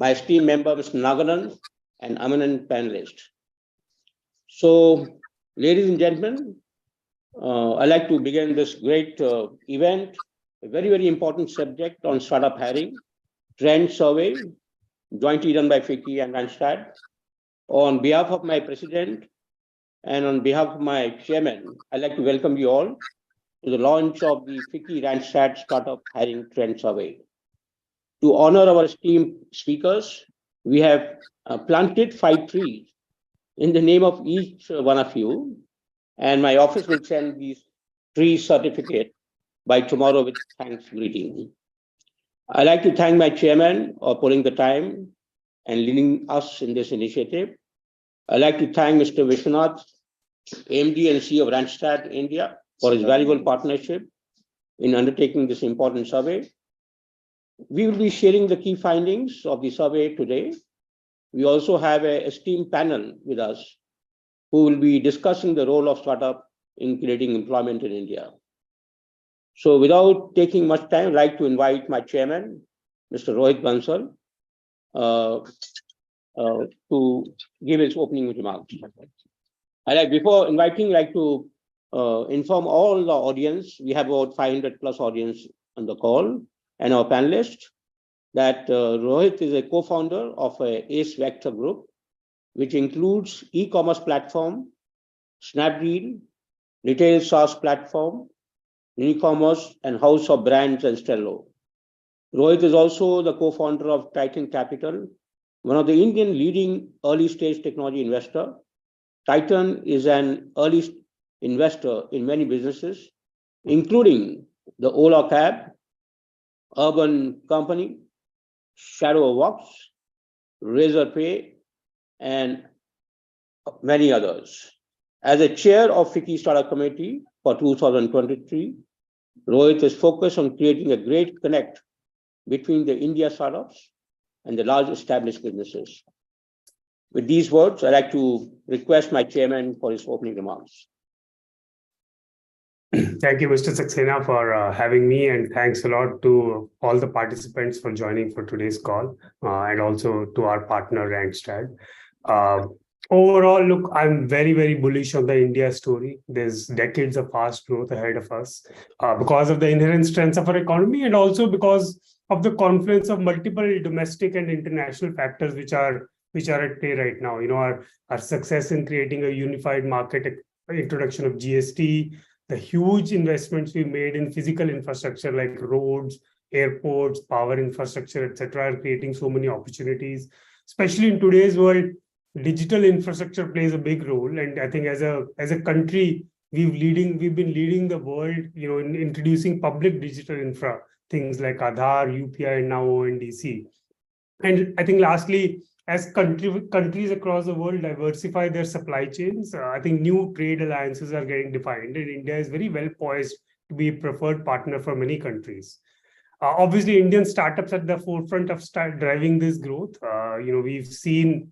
my esteemed member, Mr. Naganan, and eminent panelists. So, ladies and gentlemen, I'd like to begin this great event, a very, very important subject on startup hiring, trend survey, jointly done by FICCI and Randstad. On behalf of my president and on behalf of my chairman, I'd like to welcome you all to the launch of the FICCI-Randstad Startup Hiring Trend Survey. To honor our esteemed speakers, we have planted 5 trees in the name of each one of you, and my office will send these tree certificate by tomorrow with thanks greeting. I'd like to thank my chairman for putting the time and leading us in this initiative. I'd like to thank Mr. Vishwanath, MD and CEO of Randstad India, for his valuable partnership in undertaking this important survey. We will be sharing the key findings of the survey today. We also have an esteemed panel with us who will be discussing the role of startup in creating employment in India. So without taking much time, I'd like to invite my chairman, Mr. Rohit Bansal, to give his opening remarks. Before inviting, I'd like to inform all the audience, we have about 500 plus audience on the call, and our panelists, that Rohit is a co-founder of a ACE Vector Group, which includes e-commerce platform, Snapdeal, retail SaaS platform, e-commerce, and House of Brands and Stello. Rohit is also the co-founder of Titan Capital, one of the Indian leading early stage technology investor. Titan is an early investor in many businesses, including the Ola Cab, Urban Company, Shadow Works, Razorpay, and many others. As a chair of FICCI Startup Committee for 2023, Rohit is focused on creating a great connect between the India startups and the large established businesses. With these words, I'd like to request my chairman for his opening remarks. Thank you, Mr. Saxena, for having me, and thanks a lot to all the participants for joining for today's call, and also to our partner, Randstad. Overall, look, I'm very, very bullish on the India story. There's decades of fast growth ahead of us because of the inherent strengths of our economy, and also because of the confluence of multiple domestic and international factors which are at play right now. You know, our success in creating a unified market, introduction of GST, the huge investments we made in physical infrastructure like roads, airports, power infrastructure, etc., are creating so many opportunities. Especially in today's world, digital infrastructure plays a big role, and I think as a country, we've been leading the world, you know, in introducing public digital infra, things like Aadhaar, UPI, and now ONDC. And I think lastly, as countries across the world diversify their supply chains, I think new trade alliances are getting defined, and India is very well poised to be a preferred partner for many countries. Obviously, Indian startups at the forefront of driving this growth. You know, we've seen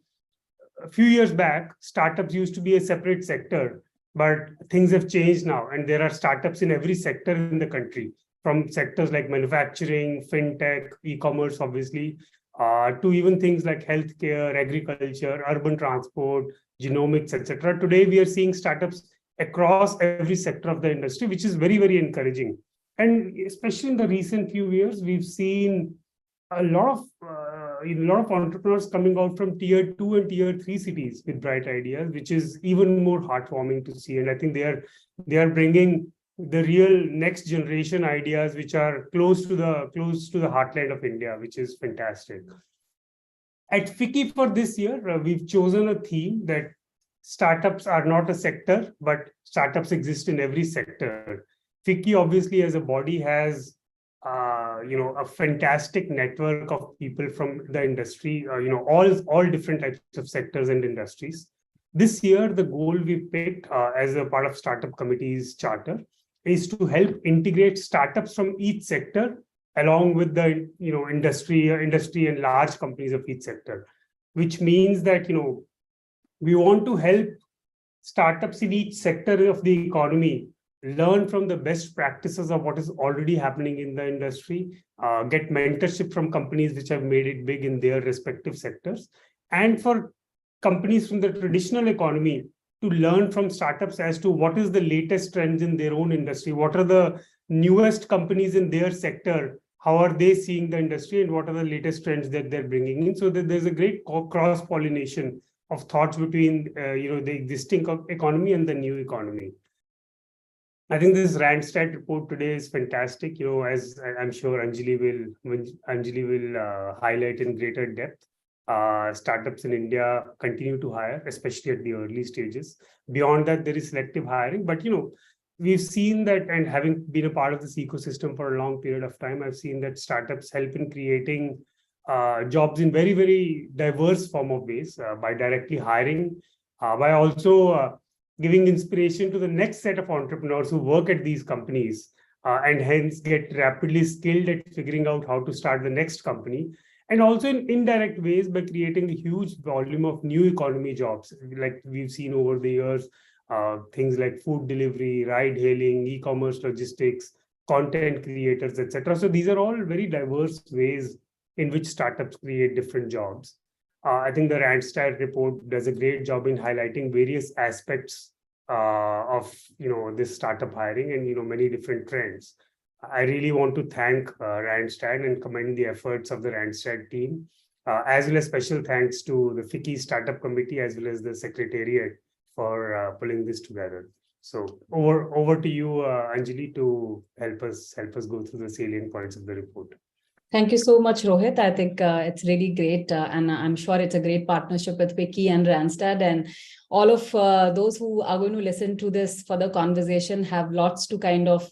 a few years back, startups used to be a separate sector, but things have changed now, and there are startups in every sector in the country, from sectors like manufacturing, fintech, e-commerce, obviously, to even things like healthcare, agriculture, urban transport, genomics, etc. Today, we are seeing startups across every sector of the industry, which is very, very encouraging. And especially in the recent few years, we've seen a lot of entrepreneurs coming out from tier 2 and tier 3 cities with bright ideas, which is even more heartwarming to see. And I think they are bringing the real next generation ideas, which are close to the heartland of India, which is fantastic. At FICCI for this year, we've chosen a theme that startups are not a sector, but startups exist in every sector. FICCI, obviously, as a body, has a fantastic network of people from the industry, all different types of sectors and industries. This year, the goal we picked as a part of Startup Committee's charter is to help integrate startups from each sector along with the industry and large companies of each sector, which means that we want to help startups in each sector of the economy learn from the best practices of what is already happening in the industry, get mentorship from companies which have made it big in their respective sectors, and for companies from the traditional economy to learn from startups as to what is the latest trends in their own industry, what are the newest companies in their sector, how are they seeing the industry, and what are the latest trends that they're bringing in, so that there's a great cross-pollination of thoughts between the existing economy and the new economy. I think this Randstad report today is fantastic. As I'm sure Anjali will highlight in greater depth. Startups in India continue to hire, especially at the early stages. Beyond that, there is selective hiring. But we've seen that, and having been a part of this ecosystem for a long period of time, I've seen that startups help in creating jobs in very, very diverse form of ways, by directly hiring, by also giving inspiration to the next set of entrepreneurs who work at these companies, and hence get rapidly skilled at figuring out how to start the next company. And also in indirect ways by creating a huge volume of new economy jobs, like we've seen over the years, things like food delivery, ride hailing, e-commerce logistics, content creators, etc. So these are all very diverse ways in which startups create different jobs. I think the Randstad report does a great job in highlighting various aspects of this startup hiring and many different trends. I really want to thank Randstad and commend the efforts of the Randstad team, as well as special thanks to the FICCI Startup Committee as well as the Secretariat for pulling this together. So over to you, Anjali, to help us go through the salient points of the report. Thank you so much, Rohit. I think it's really great, and I'm sure it's a great partnership with FICCI and Randstad, and all of those who are going to listen to this further conversation have lots to kind of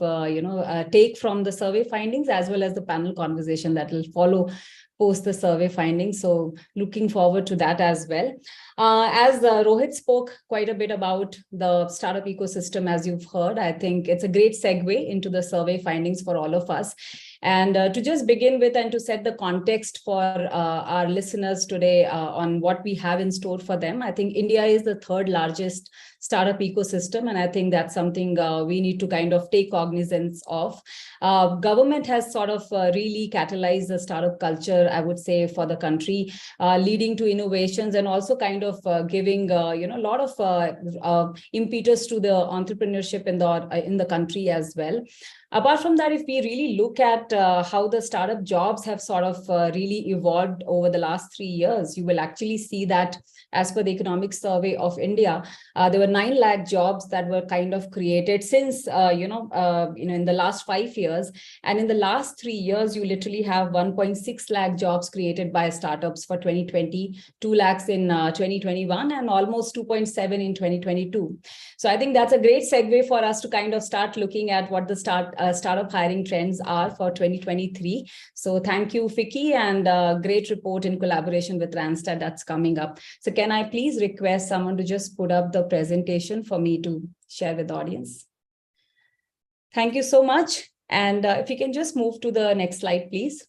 take from the survey findings, as well as the panel conversation that will follow post the survey findings. So looking forward to that as well. As Rohit spoke quite a bit about the startup ecosystem, as you've heard, I think it's a great segue into the survey findings for all of us. And to just begin with and to set the context for our listeners today on what we have in store for them, I think India is the third largest startup ecosystem. And I think that's something we need to kind of take cognizance of. Government has sort of really catalyzed the startup culture, I would say, for the country, leading to innovations and also kind of giving a lot of impetus to the entrepreneurship in the country as well. Apart from that, if we really look at how the startup jobs have sort of really evolved over the last 3 years, you will actually see that as per the Economic Survey of India, there were 9 lakh jobs that were kind of created since, in the last 5 years. And in the last 3 years, you literally have 1.6 lakh jobs created by startups for 2020, 2 lakhs in 2021, and almost 2.7 in 2022. So I think that's a great segue for us to kind of start looking at what the startup hiring trends are for 2023. So thank you, FICCI, and great report in collaboration with Randstad that's coming up. So can I please request someone to just put up the presentation for me to share with the audience? Thank you so much. And if you can just move to the next slide, please.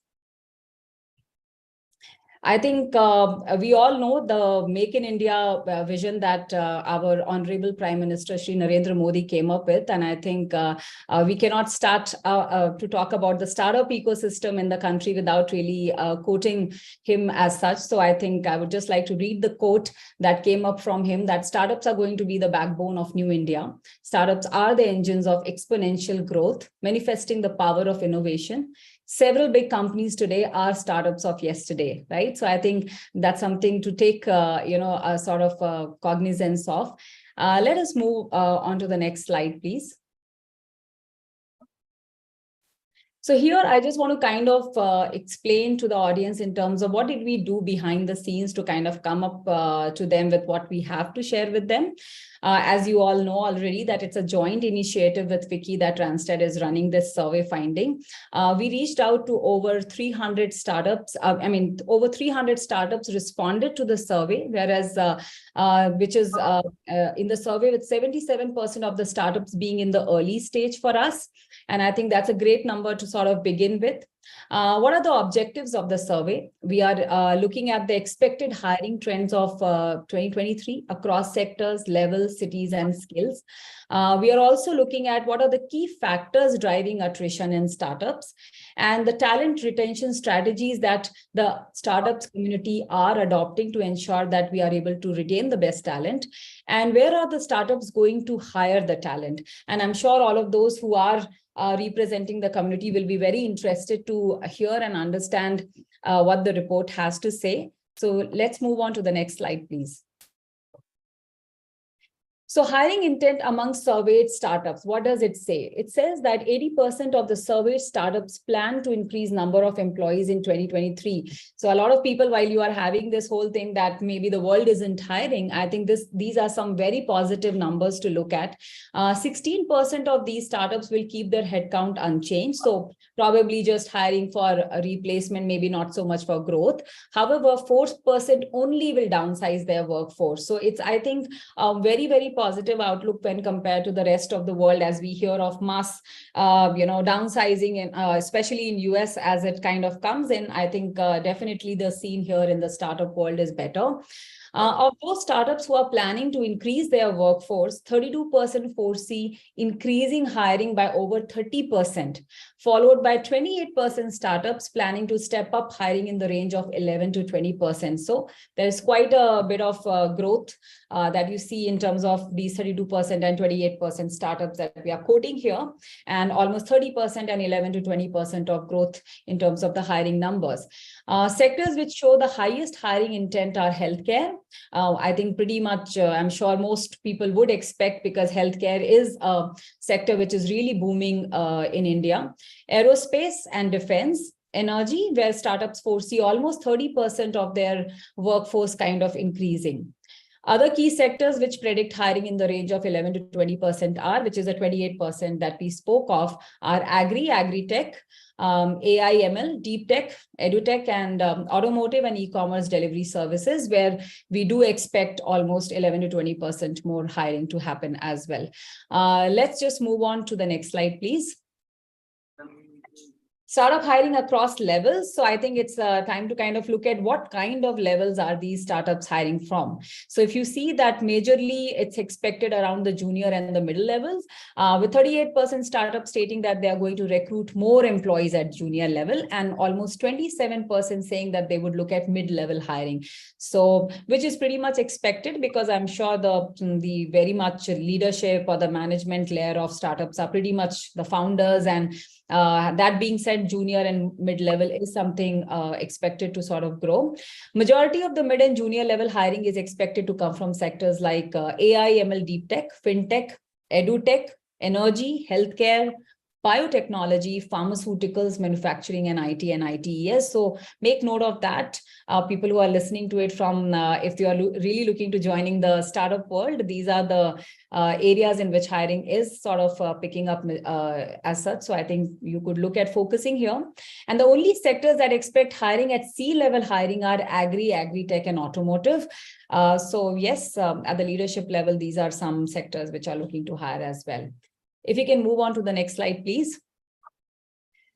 I think we all know the Make in India vision that our Honorable Prime Minister Shri Narendra Modi came up with. And I think we cannot start to talk about the startup ecosystem in the country without really quoting him as such. So I think I would just like to read the quote that came up from him, that startups are going to be the backbone of New India. Startups are the engines of exponential growth, manifesting the power of innovation. Several big companies today are startups of yesterday, right? So I think that's something to take, a sort of cognizance of. Let us move on to the next slide, please. So here, I just want to kind of explain to the audience in terms of what did we do behind the scenes to kind of come up to them with what we have to share with them. As you all know already, that it's a joint initiative with FICCI that Randstad is running this survey finding. We reached out to over 300 startups. Over 300 startups responded to the survey, whereas which is in the survey with 77% of the startups being in the early stage for us. And I think that's a great number to sort of begin with. What are the objectives of the survey? We are looking at the expected hiring trends of 2023 across sectors, levels, cities, and skills. We are also looking at what are the key factors driving attrition in startups and the talent retention strategies that the startups community are adopting to ensure that we are able to retain the best talent, and where are the startups going to hire the talent. And I'm sure all of those who are representing the community will be very interested to hear and understand what the report has to say. So let's move on to the next slide, please. So hiring intent among surveyed startups, what does it say? It says that 80% of the surveyed startups plan to increase number of employees in 2023. So a lot of people, while you are having this whole thing that maybe the world isn't hiring, I think these are some very positive numbers to look at. 16% of these startups will keep their headcount unchanged. So probably just hiring for a replacement, maybe not so much for growth. However, 4% only will downsize their workforce. So it's, I think, very, very positive outlook when compared to the rest of the world, as we hear of mass, downsizing, and especially in US as it kind of comes in. I think definitely the scene here in the startup world is better. Of those startups who are planning to increase their workforce, 32% foresee increasing hiring by over 30%, followed by 28% startups planning to step up hiring in the range of 11 to 20%. So there's quite a bit of growth that you see in terms of these 32% and 28% startups that we are quoting here, and almost 30% and 11 to 20% of growth in terms of the hiring numbers. Sectors which show the highest hiring intent are healthcare. I think pretty much, I'm sure most people would expect, because healthcare is a sector which is really booming in India. Aerospace and defense. Energy, where startups foresee almost 30% of their workforce kind of increasing. Other key sectors which predict hiring in the range of 11 to 20% are, which is the 28% that we spoke of, are agri-tech, AI, ML, deep tech, edutech, and automotive and e-commerce delivery services, where we do expect almost 11 to 20% more hiring to happen as well. Let's just move on to the next slide, please. Startup hiring across levels. So I think it's time to kind of look at what kind of levels are these startups hiring from. So if you see that majorly it's expected around the junior and the middle levels, with 38% startups stating that they are going to recruit more employees at junior level, and almost 27% saying that they would look at mid-level hiring. So which is pretty much expected, because I'm sure the very much leadership or the management layer of startups are pretty much the founders, and that being said, junior and mid-level is something expected to sort of grow. Majority of the mid and junior level hiring is expected to come from sectors like AI, ML, deep tech, fintech, edutech, energy, healthcare, biotechnology, pharmaceuticals, manufacturing, and IT and ITES. So make note of that. People who are listening to it from, if you are really looking to joining the startup world, these are the areas in which hiring is sort of picking up as such. So I think you could look at focusing here. And the only sectors that expect hiring at C-level hiring are agri-tech, and automotive. So yes, at the leadership level, these are some sectors which are looking to hire as well. If you can move on to the next slide, please.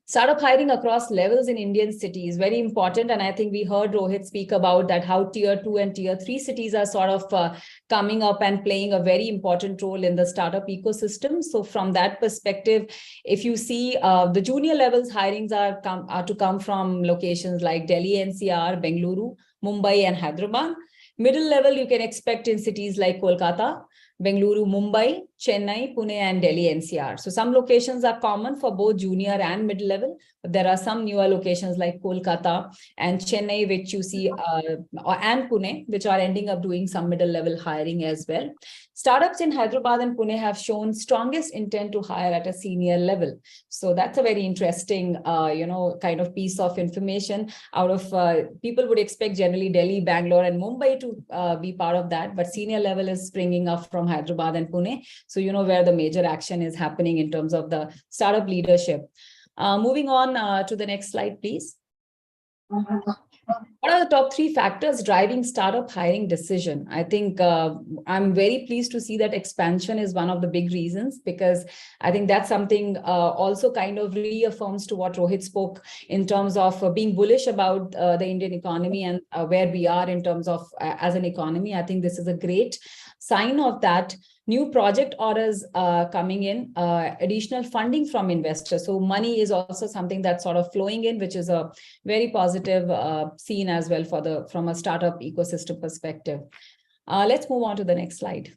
Startup hiring across levels in Indian cities, very important. And I think we heard Rohit speak about that, how tier 2 and tier 3 cities are sort of coming up and playing a very important role in the startup ecosystem. So from that perspective, if you see the junior levels hirings are to come from locations like Delhi, NCR, Bengaluru, Mumbai, and Hyderabad. Middle level you can expect in cities like Kolkata, Bengaluru, Mumbai, Chennai, Pune, and Delhi NCR. So some locations are common for both junior and mid-level, but there are some newer locations like Kolkata and Chennai, which you see, and Pune, which are ending up doing some middle-level hiring as well. Startups in Hyderabad and Pune have shown strongest intent to hire at a senior level. So that's a very interesting, kind of piece of information. Out of people would expect generally Delhi, Bangalore, and Mumbai to be part of that, but senior level is springing up from Hyderabad and Pune. So you know where the major action is happening in terms of the startup leadership. Moving on to the next slide, please. What are the top 3 factors driving startup hiring decision? I think I'm very pleased to see that expansion is one of the big reasons, because I think that's something also kind of reaffirms to what Rohit spoke in terms of being bullish about the Indian economy and where we are in terms of as an economy. I think this is a great sign of that. New project orders coming in, additional funding from investors. So money is also something that's sort of flowing in, which is a very positive scene as well from a startup ecosystem perspective. Let's move on to the next slide.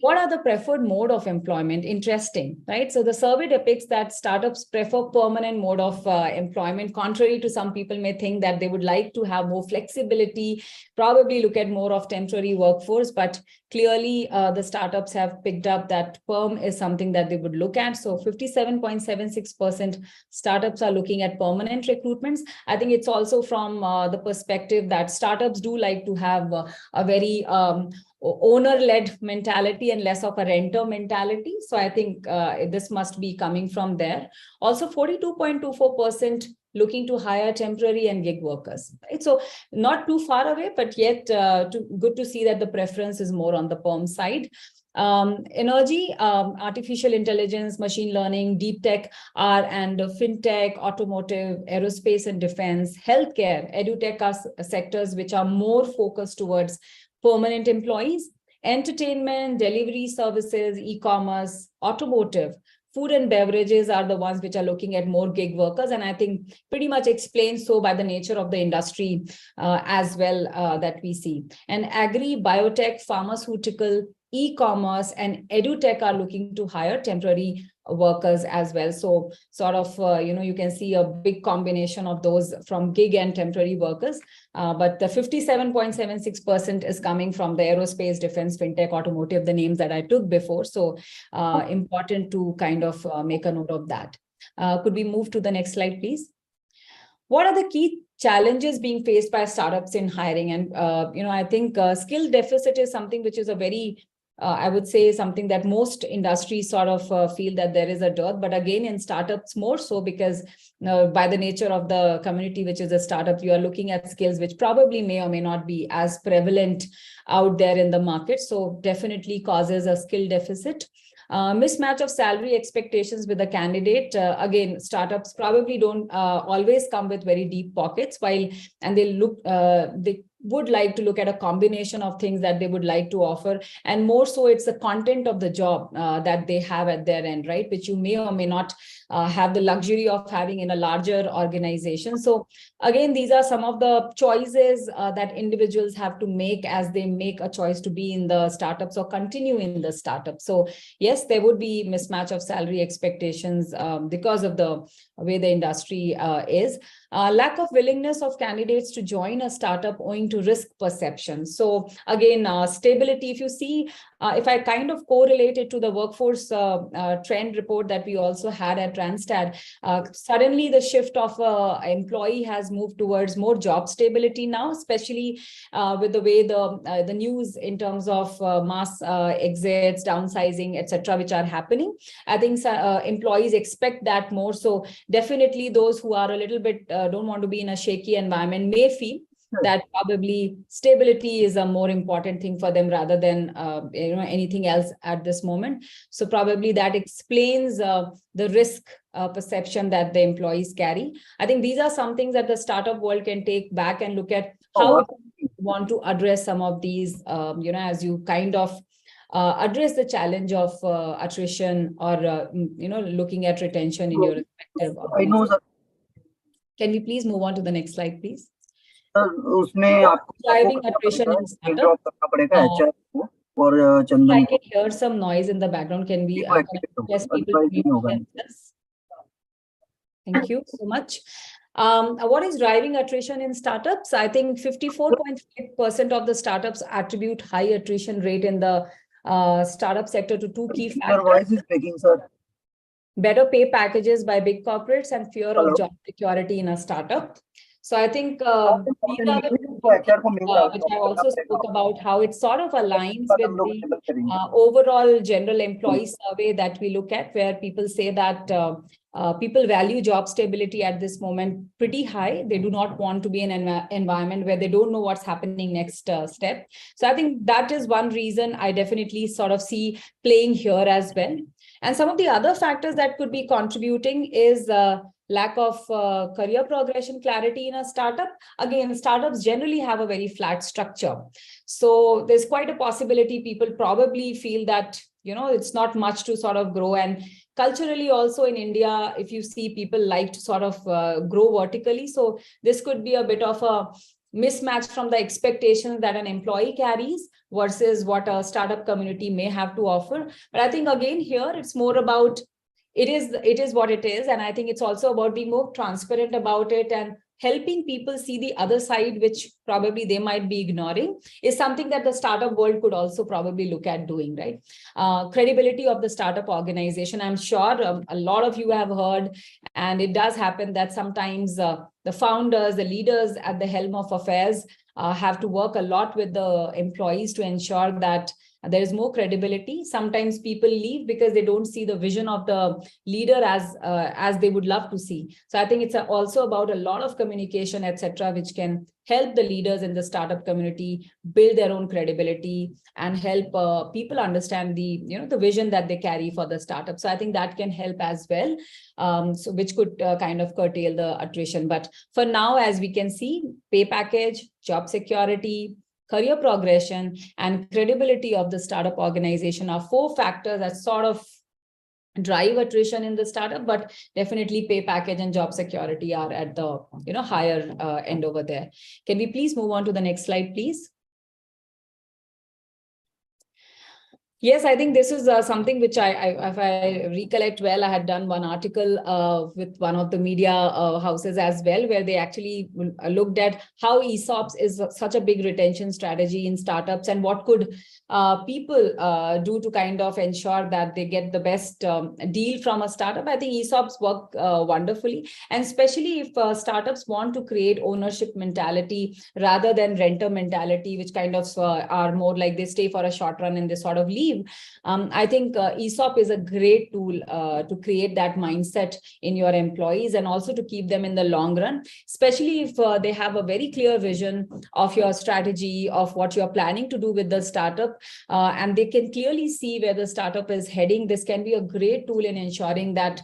What are the preferred mode of employment? Interesting, right? So the survey depicts that startups prefer permanent mode of employment, contrary to some people may think that they would like to have more flexibility, probably look at more of temporary workforce, but clearly the startups have picked up that perm is something that they would look at. So 57.76% startups are looking at permanent recruitments. I think it's also from the perspective that startups do like to have a very owner-led mentality and less of a renter mentality. So I think this must be coming from there. Also 42.24% looking to hire temporary and gig workers. Right? So not too far away, but yet good to see that the preference is more on the perm side. Energy, artificial intelligence, machine learning, deep tech and fintech, automotive, aerospace and defense, healthcare, edutech are sectors which are more focused towards permanent employees. Entertainment, delivery services, e-commerce, automotive, food and beverages are the ones which are looking at more gig workers. And I think pretty much explained so by the nature of the industry as well that we see. And agri, biotech, pharmaceutical, e-commerce and edutech are looking to hire temporary workers as well. So sort of, you can see a big combination of those from gig and temporary workers. But the 57.76% is coming from the aerospace, defense, fintech, automotive, the names that I took before. So important to kind of make a note of that. Could we move to the next slide, please? What are the key challenges being faced by startups in hiring? And, I think skill deficit is something which is a very I would say something that most industries sort of feel that there is a dearth, but again in startups more so because by the nature of the community, which is a startup, you are looking at skills which probably may or may not be as prevalent out there in the market. So definitely causes a skill deficit. Mismatch of salary expectations with the candidate. Again, startups probably don't always come with very deep pockets, and they would like to look at a combination of things that they would like to offer, and more so it's the content of the job that they have at their end, right, which you may or may not have the luxury of having in a larger organization. So again, these are some of the choices that individuals have to make as they make a choice to be in the startups or continue in the startup. So yes, there would be mismatch of salary expectations because of the way the industry is. Lack of willingness of candidates to join a startup owing to risk perception. So again, stability, if you see, if I kind of correlate it to the workforce trend report that we also had at Randstad, suddenly the shift of employee has moved towards more job stability now, especially with the way the news in terms of mass exits, downsizing, etc., which are happening. I think employees expect that more. So definitely those who are a little bit don't want to be in a shaky environment may feel that probably stability is a more important thing for them rather than anything else at this moment. So probably that explains the risk perception that the employees carry. I think these are some things that the startup world can take back and look at how you want to address some of these, as you kind of address the challenge of attrition or looking at retention in your respective organization. Can we please move on to the next slide, please? Driving attrition in startup. I can hear some noise in the background. Can we request people to mute themselves? Thank you so much. What is driving attrition in startups? I think 54.5% of the startups attribute high attrition rate in the startup sector to two key factors. Your voice is breaking, sir. Better pay packages by big corporates and fear of job security in a startup. So I think these are the which I also spoke about, how it sort of aligns with the overall general employee survey that we look at, where people say that people value job stability at this moment pretty high. They do not want to be in an environment where they don't know what's happening next step. So I think that is one reason I definitely sort of see playing here as well. And some of the other factors that could be contributing is lack of career progression clarity in a startup. Again, startups generally have a very flat structure. So there's quite a possibility people probably feel that, it's not much to sort of grow. And culturally also in India, if you see, people like to sort of grow vertically. So this could be a bit of a mismatch from the expectations that an employee carries versus what a startup community may have to offer. But I think again here it's more about it is what it is. And I think it's also about being more transparent about it and helping people see the other side, which probably they might be ignoring, is something that the startup world could also probably look at doing, right? Credibility of the startup organization. I'm sure a lot of you have heard, and it does happen that sometimes the founders, the leaders at the helm of affairs have to work a lot with the employees to ensure that there is more credibility. Sometimes people leave because they don't see the vision of the leader as they would love to see. So I think it's also about a lot of communication, etc., which can help the leaders in the startup community build their own credibility and help people understand the vision that they carry for the startup. So I think that can help as well, so which could kind of curtail the attrition. But for now, as we can see, pay package, job security, career progression, and credibility of the startup organization are 4 factors that sort of drive attrition in the startup, but definitely pay package and job security are at the higher end over there. Can we please move on to the next slide, please? Yes, I think this is something which if I recollect well, I had done one article with one of the media houses as well, where they actually looked at how ESOPs is such a big retention strategy in startups and what could people do to kind of ensure that they get the best deal from a startup. I think ESOPs work wonderfully, and especially if startups want to create ownership mentality rather than renter mentality, which kind of are more like they stay for a short run and they sort of leave. I think ESOP is a great tool to create that mindset in your employees and also to keep them in the long run, especially if they have a very clear vision of your strategy, of what you're planning to do with the startup, and they can clearly see where the startup is heading. This can be a great tool in ensuring that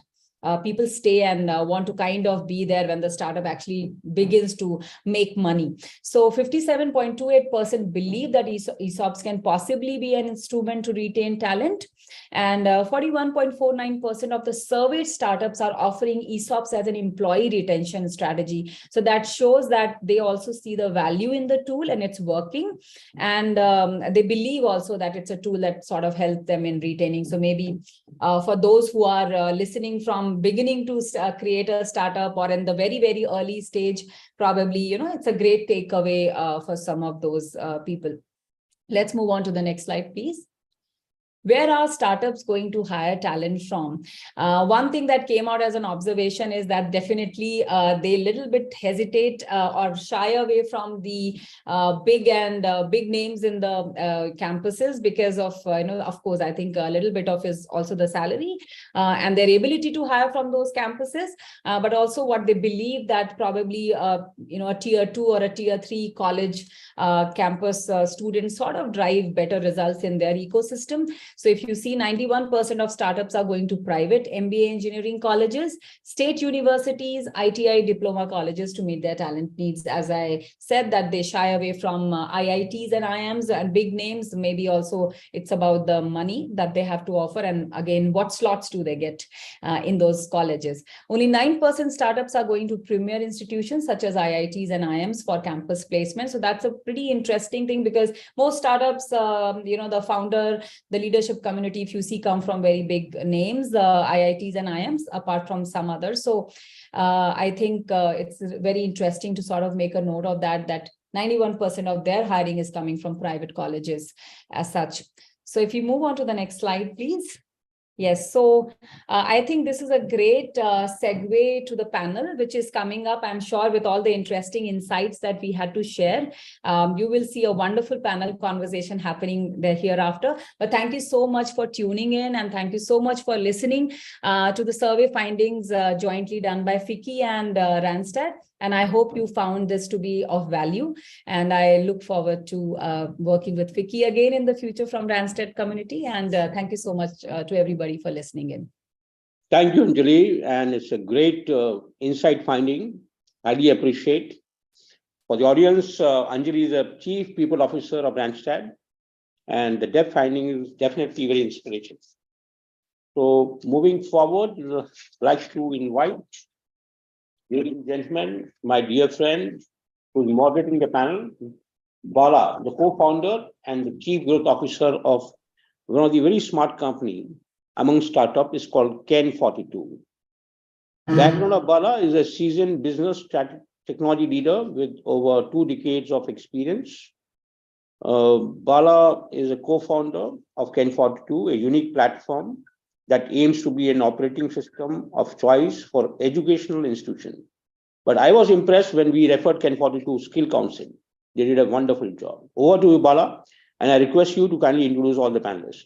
people stay and want to kind of be there when the startup actually begins to make money. So 57.28% believe that ESOPs can possibly be an instrument to retain talent. And 41.49% of the surveyed startups are offering ESOPs as an employee retention strategy. So that shows that they also see the value in the tool and it's working. And they believe also that it's a tool that sort of helps them in retaining. So maybe for those who are listening from beginning to create a startup or in the very, very early stage, probably, it's a great takeaway for some of those people. Let's move on to the next slide, please. Where are startups going to hire talent from? One thing that came out as an observation is that definitely they little bit hesitate or shy away from the big names in the campuses because of, of course, I think a little bit of is also the salary and their ability to hire from those campuses, but also what they believe that probably, a tier 2 or a tier 3 college campus students sort of drive better results in their ecosystem. So if you see 91% of startups are going to private MBA engineering colleges, state universities, ITI diploma colleges to meet their talent needs. As I said, that they shy away from IITs and IIMs and big names. Maybe also it's about the money that they have to offer. And again, what slots do they get in those colleges? Only 9% startups are going to premier institutions such as IITs and IIMs for campus placement. So that's a pretty interesting thing because most startups, the founder, the leadership community, if you see, come from very big names, IITs and IIMs, apart from some others. So I think it's very interesting to sort of make a note of that 91% of their hiring is coming from private colleges as such. So if you move on to the next slide, please. Yes, so I think this is a great segue to the panel, which is coming up, I'm sure, with all the interesting insights that we had to share. You will see a wonderful panel conversation happening there hereafter. But thank you so much for tuning in, and thank you so much for listening to the survey findings jointly done by FICCI and Randstad. And I hope you found this to be of value. And I look forward to working with FICCI again in the future from Randstad community. And thank you so much to everybody for listening in. Thank you, Anjali. And it's a great insight finding. Highly appreciate. For the audience, Anjali is the Chief People Officer of Randstad. And the depth finding is definitely very inspirational. So moving forward, I'd like to invite, ladies and gentlemen, my dear friend who's moderating the panel, Bala, the co-founder and the Chief Growth Officer of one of the very smart company among startup is called Ken42. Background of Bala is a seasoned business technology leader with over 2 decades of experience. Bala is a co-founder of Ken42, a unique platform that aims to be an operating system of choice for educational institutions. But I was impressed when we referred Ken42 to Skill Council. They did a wonderful job. Over to you, Bala, and I request you to kindly introduce all the panelists.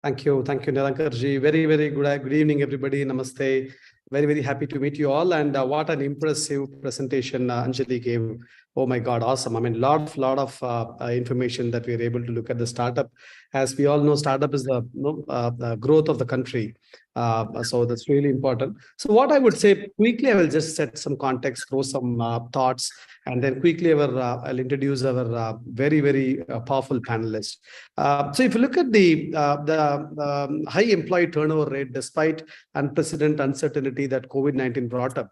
Thank you, Nilankarji. Very, very good evening, everybody. Namaste. Very, very happy to meet you all. And what an impressive presentation Anjali gave. Oh my God, awesome. I mean, lot of information that we are able to look at the startup. As we all know, startup is the growth of the country. So that's really important. So what I would say quickly, I will just set some context, throw some thoughts, and then quickly I'll introduce our very, very powerful panelists. So if you look at the high employee turnover rate, despite unprecedented uncertainty that COVID-19 brought up,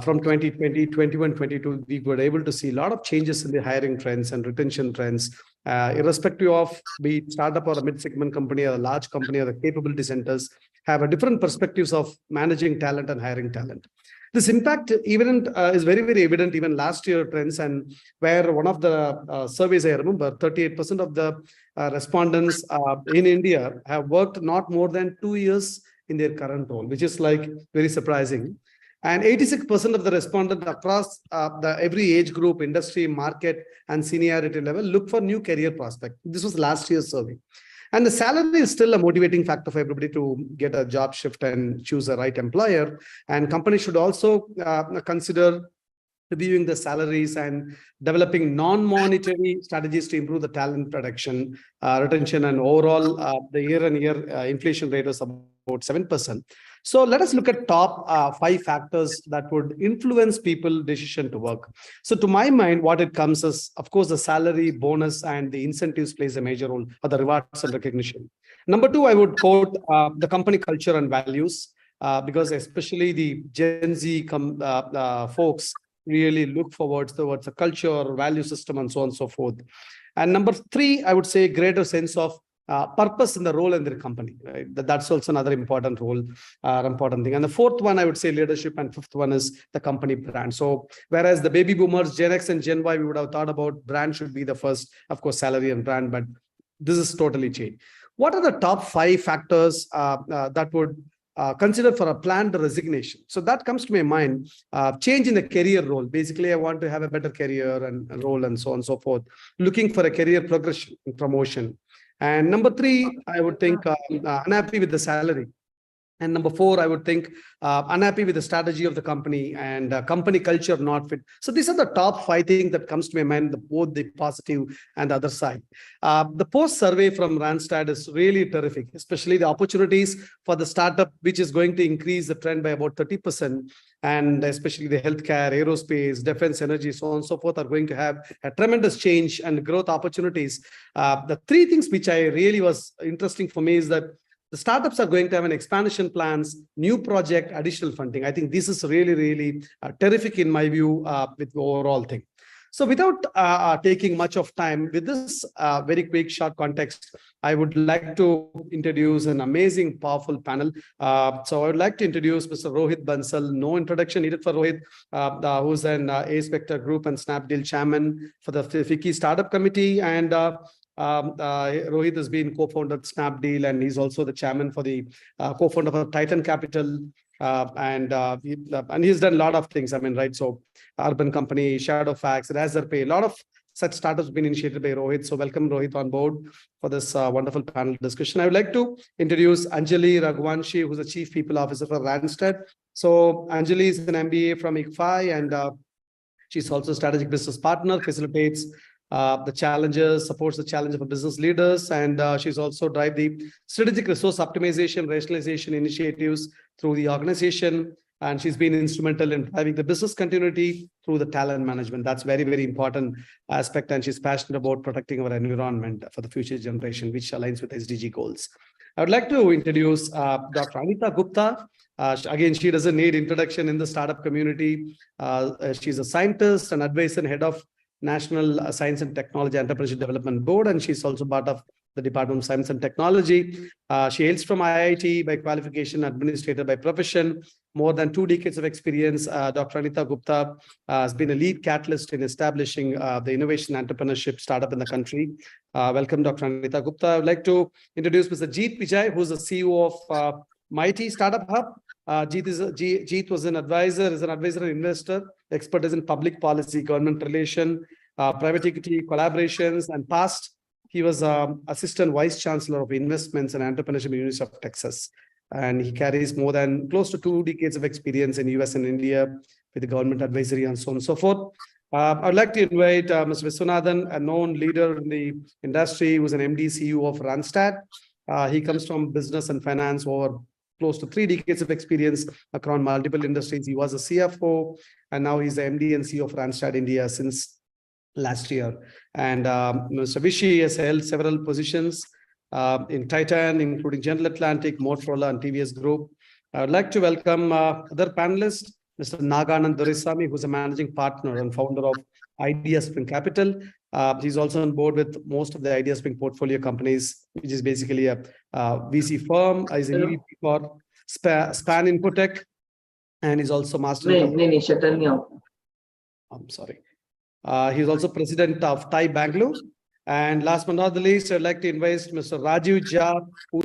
from 2020, 21, 22, we were able to see a lot of changes in the hiring trends and retention trends, irrespective of be it startup or a mid-segment company or a large company or the capability centers have a different perspectives of managing talent and hiring talent. This impact even is very, very evident even last year trends, and where one of the surveys I remember, 38% of the respondents in India have worked not more than 2 years in their current role, which is like very surprising. And 86% of the respondents across every age group, industry, market, and seniority level look for new career prospect. This was last year's survey. And the salary is still a motivating factor for everybody to get a job shift and choose the right employer. And companies should also consider reviewing the salaries and developing non-monetary strategies to improve the talent retention, and overall the year-on-year inflation rate was about 7%. So let us look at top 5 factors that would influence people's decision to work. So to my mind, what it comes is, of course, the salary, bonus, and the incentives plays a major role, or the rewards and recognition. Number 2, I would quote the company culture and values, because especially the Gen Z folks really look towards the culture, value system, and so on and so forth. And number 3, I would say greater sense of purpose in the role in their company. Right? That's also another important role, important thing. And the 4th one, I would say leadership, and 5th one is the company brand. So whereas the baby boomers, Gen X and Gen Y, we would have thought about brand should be the first, of course, salary and brand, but this is totally changed. What are the top 5 factors that would consider for a planned resignation? So that comes to my mind, change in the career role. Basically, I want to have a better career and role and so on and so forth. Looking for a career progression, promotion. And number 3, I would think unhappy with the salary. And number 4, I would think unhappy with the strategy of the company and company culture not fit. So these are the top 5 things that comes to my mind, both the positive and the other side. The post survey from Randstad is really terrific, especially the opportunities for the startup, which is going to increase the trend by about 30%. And especially the healthcare, aerospace, defense, energy, so on and so forth are going to have a tremendous change and growth opportunities. The 3 things which I really was interesting for me is that the startups are going to have an expansion plans, new project, additional funding. I think this is really, really terrific in my view with the overall thing. So without taking much of time, with this very quick short context, I would like to introduce an amazing, powerful panel. So I would like to introduce Mr. Rohit Bansal. No introduction needed for Rohit, who's an A Spectre Group and Snapdeal chairman for the FICCI Startup Committee, and Rohit has been co-founder at Snapdeal, and he's also the chairman for the co-founder of Titan Capital. And he's done a lot of things. I mean, right? So Urban Company, Shadowfax, Razorpay, a lot of such startups been initiated by Rohit. So welcome Rohit on board for this wonderful panel discussion. I would like to introduce Anjali Raghuvanshi, who's the Chief People Officer for Randstad. So Anjali is an MBA from FICCI, and she's also a strategic business partner, facilitates the challenges, supports the challenge of business leaders, and she's also drive the strategic resource optimization, rationalization initiatives through the organization. And she's been instrumental in driving the business continuity through the talent management. That's very, very important aspect. And she's passionate about protecting our environment for the future generation, which aligns with SDG goals. I would like to introduce Dr. Anita Gupta. Again, she doesn't need introduction in the startup community. She's a scientist and advisor and head of National Science and Technology Entrepreneurship Development Board, and she's also part of the Department of Science and Technology. She hails from IIT by qualification, administrator by profession, more than 2 decades of experience. Dr. Anita Gupta has been a lead catalyst in establishing the innovation entrepreneurship startup in the country. Welcome, Dr. Anita Gupta. I would like to introduce Mr. Jeet Vijay, who's the CEO of Mighty Startup Hub. Jeet was an advisor, is an advisor and investor, expertise in public policy, government relation, private equity, collaborations, and past. He was assistant vice chancellor of investments and entrepreneurship at University of Texas. And he carries more than close to 2 decades of experience in US and India with the government advisory and so on and so forth. I'd like to invite Mr. Viswanathan, a known leader in the industry, who's an MD CEO of Randstad. He comes from business and finance over close to 3 decades of experience across multiple industries. He was a CFO, and now he's the MD and CEO of Randstad India since last year. And Mr. Vishy has held several positions in Titan, including General Atlantic, Motorola, and TVS Group. I would like to welcome other panelists, Mr. Naganand Doraisamy, who's a managing partner and founder of Idea Spring Capital. He's also on board with most of the Idea Spring portfolio companies, which is basically a VC firm. He's an EVP for Span Infotech, and he's also master. I'm sorry. He's also president of Thai Bangalore. And last but not the least, I'd like to invite Mr. Rajiv Jha, who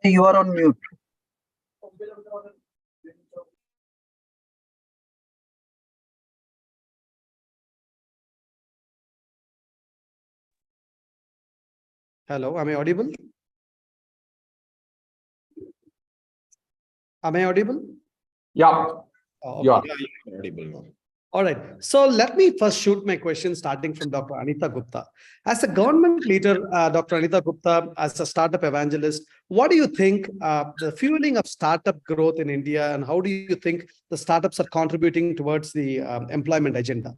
you are on mute. Hello, am I audible? Am I audible? Yeah, Oh, you okay. are audible now. All right. So let me first shoot my question starting from Dr. Anita Gupta. As a government leader, Dr. Anita Gupta, as a startup evangelist, what do you think the fueling of startup growth in India, and how do you think the startups are contributing towards the employment agenda?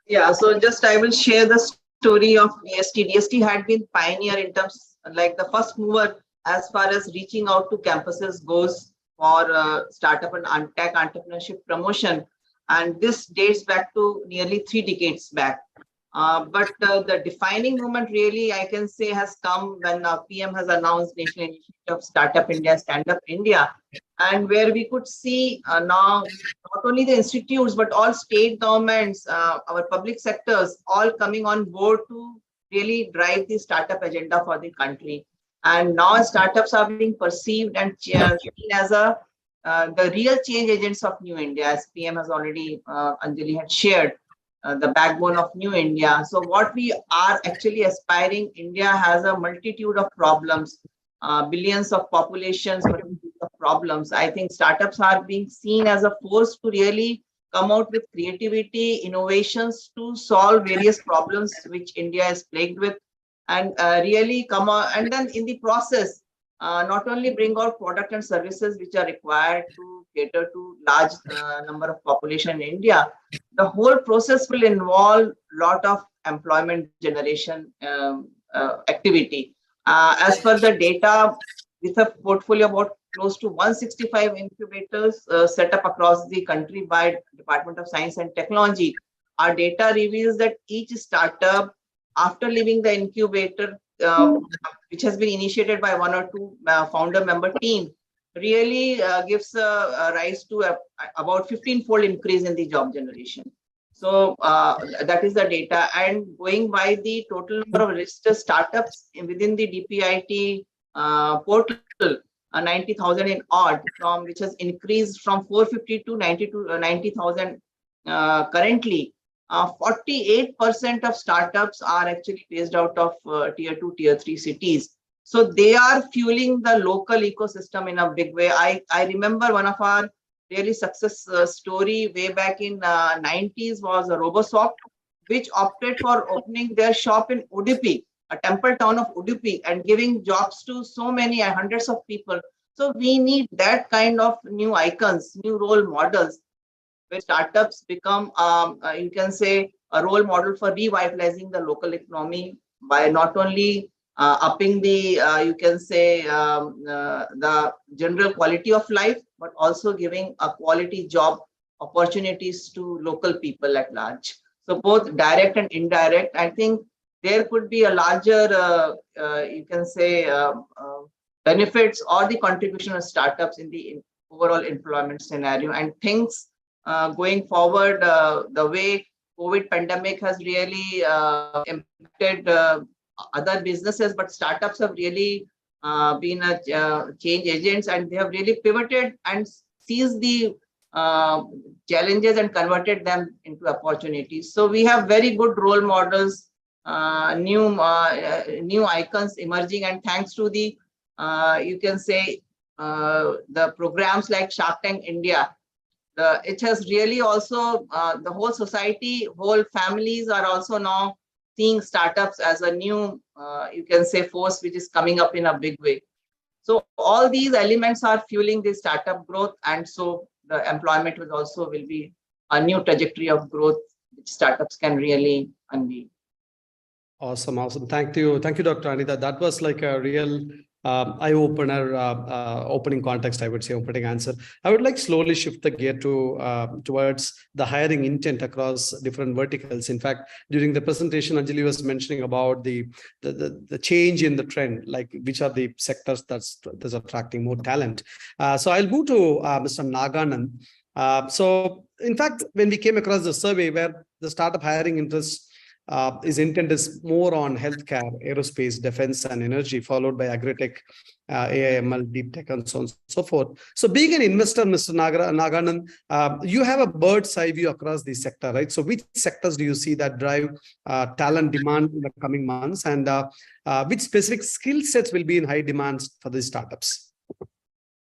Yeah, so just I will share the story of DST. DST had been pioneer in terms like the first mover as far as reaching out to campuses goes for startup and tech entrepreneurship promotion. And this dates back to nearly 3 decades back. But the defining moment really, I can say, has come when PM has announced National Initiative of Startup India, Stand Up India, and where we could see now not only the institutes, but all state governments, our public sectors, all coming on board to really drive the startup agenda for the country. And now startups are being perceived and seen as the real change agents of New India, as PM has already, Anjali had shared, the backbone of New India. So what we are actually aspiring, India has a multitude of problems, billions of populations, multitude of problems. I think startups are being seen as a force to really come out with creativity, innovations to solve various problems which India is plagued with, and really come on, and then in the process, not only bring out product and services which are required to cater to large number of population in India. The whole process will involve lot of employment generation activity. As per the data, with a portfolio about close to 165 incubators set up across the country by Department of Science and Technology, our data reveals that each startup, after leaving the incubator, which has been initiated by one or two founder member team, really gives a rise to about 15-fold increase in the job generation. So that is the data. And going by the total number of registered startups within the DPIT portal, 90,000 in odd, from which has increased from 450 to 90,000 currently. 48% of startups are actually based out of tier 2, tier 3 cities. So they are fueling the local ecosystem in a big way. I remember one of our really success story way back in 90s was a Robosoft, which opted for opening their shop in Udupi, a temple town of Udupi, and giving jobs to so many hundreds of people. So we need that kind of new icons, new role models, where startups become, you can say, a role model for revitalizing the local economy by not only upping the, you can say, the general quality of life, but also giving a quality job opportunities to local people at large. So both direct and indirect, I think there could be a larger, you can say, benefits or the contribution of startups in the overall employment scenario. And things going forward, the way COVID pandemic has really impacted other businesses, but startups have really been change agents, and they have really pivoted and seized the challenges and converted them into opportunities. So we have very good role models, new icons emerging, and thanks to the you can say the programs like Shark Tank India, it has really also the whole society, whole families are also now seeing startups as a new, you can say, force which is coming up in a big way. So all these elements are fueling the startup growth, and so the employment will be a new trajectory of growth which startups can really unveil. Awesome. Thank you, Dr. Anita. That was like a real eye-opener, opening context, I would say, opening answer. I would like slowly shift the gear to towards the hiring intent across different verticals. In fact, during the presentation, Anjali was mentioning about the change in the trend, like which are the sectors that's attracting more talent. So I'll move to Mr. Naganan. So in fact, when we came across the survey where the startup hiring interest his intent is more on healthcare, aerospace, defense, and energy, followed by agritech, AI/ML, deep tech, and so on and so forth. So being an investor, Mr. Naganan, you have a bird's eye view across the sector, right? So which sectors do you see that drive talent demand in the coming months, and which specific skill sets will be in high demands for these startups?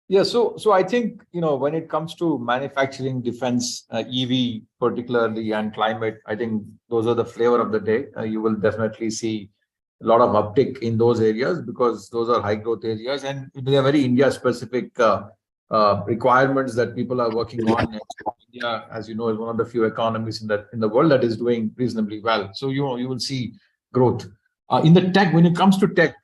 Yeah, so I think, when it comes to manufacturing, defense, EV particularly, and climate, I think those are the flavor of the day. You will definitely see a lot of uptick in those areas because those are high growth areas, and they are very India specific requirements that people are working on. And India, as you know, is one of the few economies in the world that is doing reasonably well. So you will see growth. In the tech, when it comes to tech,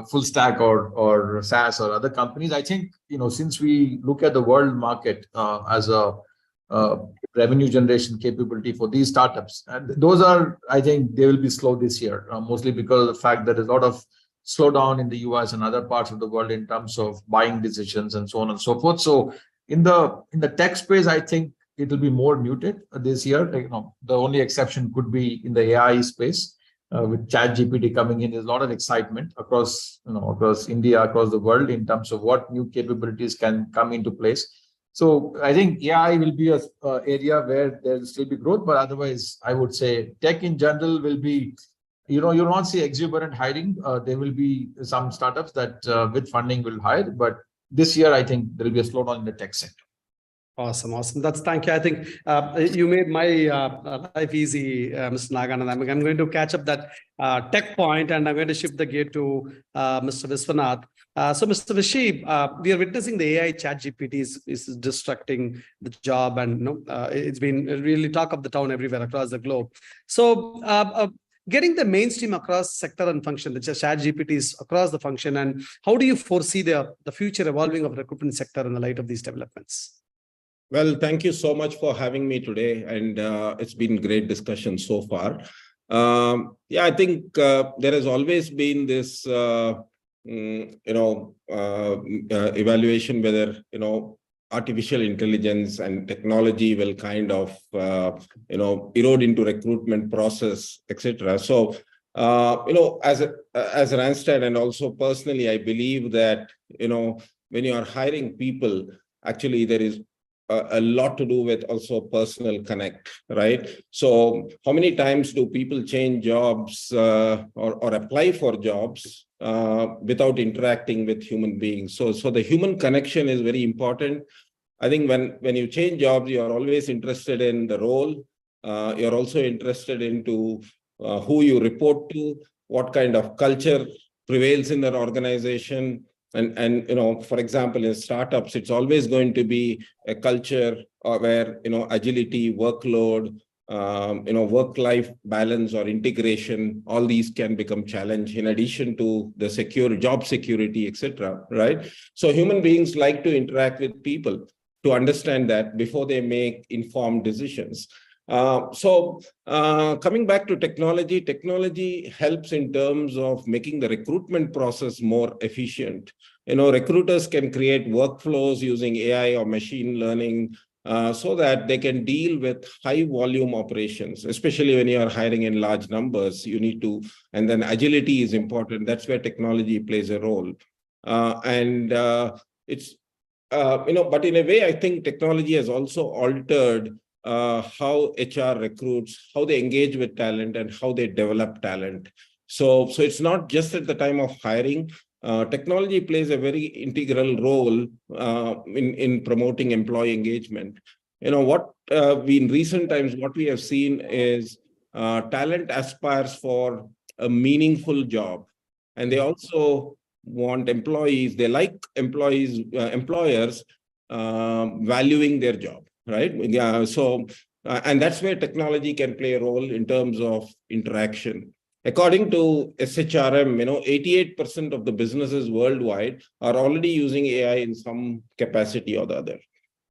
full stack or SaaS or other companies, I think, since we look at the world market as a revenue generation capability for these startups, and those are, I think they will be slow this year, mostly because of the fact that there's a lot of slowdown in the US and other parts of the world in terms of buying decisions and so on and so forth. So in the tech space, I think it will be more muted this year. The only exception could be in the AI space. With ChatGPT coming in, there's a lot of excitement across India, across the world in terms of what new capabilities can come into place. So I think AI will be a area where there will still be growth, but otherwise, I would say tech in general will be, you'll not see exuberant hiring. There will be some startups that with funding will hire, but this year I think there will be a slowdown in the tech sector. Awesome. Thank you. I think you made my life easy, Mr. Naganan. I'm going to catch up that tech point, and I'm going to shift the gear to Mr. Viswanath. So, Mr. Vishi, we are witnessing the AI ChatGPT is disrupting the job, and it's been really talk of the town everywhere across the globe. So, getting the mainstream across sector and function, the ChatGPT is across the function, and how do you foresee the future evolving of the recruitment sector in the light of these developments? Well, thank you so much for having me today, and it's been great discussion so far. Yeah, I think there has always been this, evaluation whether, artificial intelligence and technology will kind of, erode into recruitment process, etc. So, as Randstad and also personally, I believe that, when you are hiring people, actually there is a lot to do with also personal connect, right? So how many times do people change jobs or apply for jobs without interacting with human beings? So the human connection is very important. I think when you change jobs, you are always interested in the role. You're also interested into who you report to, what kind of culture prevails in that organization. And for example, in startups, it's always going to be a culture where, agility, workload, work-life balance or integration, all these can become challenged in addition to the secure job security, etc. Right? So human beings like to interact with people to understand that before they make informed decisions. Coming back to technology, technology helps in terms of making the recruitment process more efficient. Recruiters can create workflows using AI or machine learning so that they can deal with high volume operations, especially when you are hiring in large numbers. You need to, and then agility is important. That's where technology plays a role. But in a way, I think technology has also altered how HR recruits, how they engage with talent, and how they develop talent. So it's not just at the time of hiring. Technology plays a very integral role in promoting employee engagement. In recent times, what we have seen is talent aspires for a meaningful job, and they also want employees. They like employers valuing their job. Right. Yeah. And that's where technology can play a role in terms of interaction. According to SHRM, 88% of the businesses worldwide are already using AI in some capacity or the other.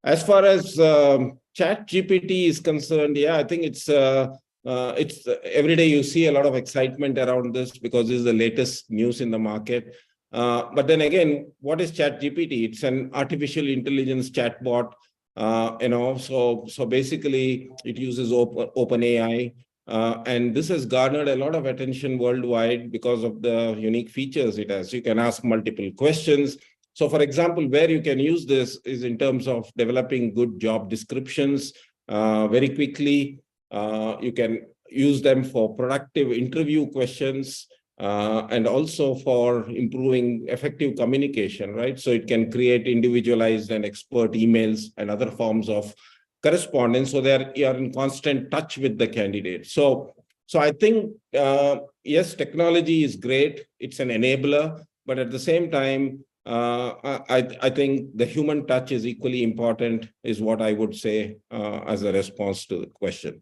As far as ChatGPT is concerned, yeah, I think it's every day you see a lot of excitement around this because this is the latest news in the market. But then again, what is ChatGPT? It's an artificial intelligence chatbot. So basically it uses OpenAI, and this has garnered a lot of attention worldwide because of the unique features it has. You can ask multiple questions. So for example, where you can use this is in terms of developing good job descriptions very quickly. You can use them for productive interview questions. And also for improving effective communication, right? So it can create individualized and expert emails and other forms of correspondence, so you are in constant touch with the candidate. So I think, yes, technology is great. It's an enabler, but at the same time, I think the human touch is equally important, is what I would say as a response to the question.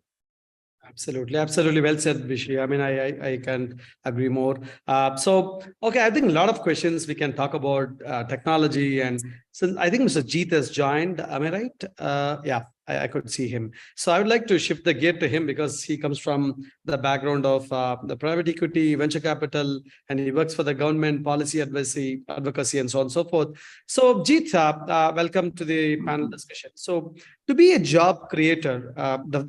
Absolutely, absolutely. Well said, Vishy. I mean, I can agree more. Okay, I think a lot of questions we can talk about technology, and since I think Mr. Jeet has joined, am I right? Yeah, I could see him. So I would like to shift the gear to him because he comes from the background of the private equity, venture capital, and he works for the government, policy advocacy, and so on and so forth. So Jeet, welcome to the panel discussion. So to be a job creator,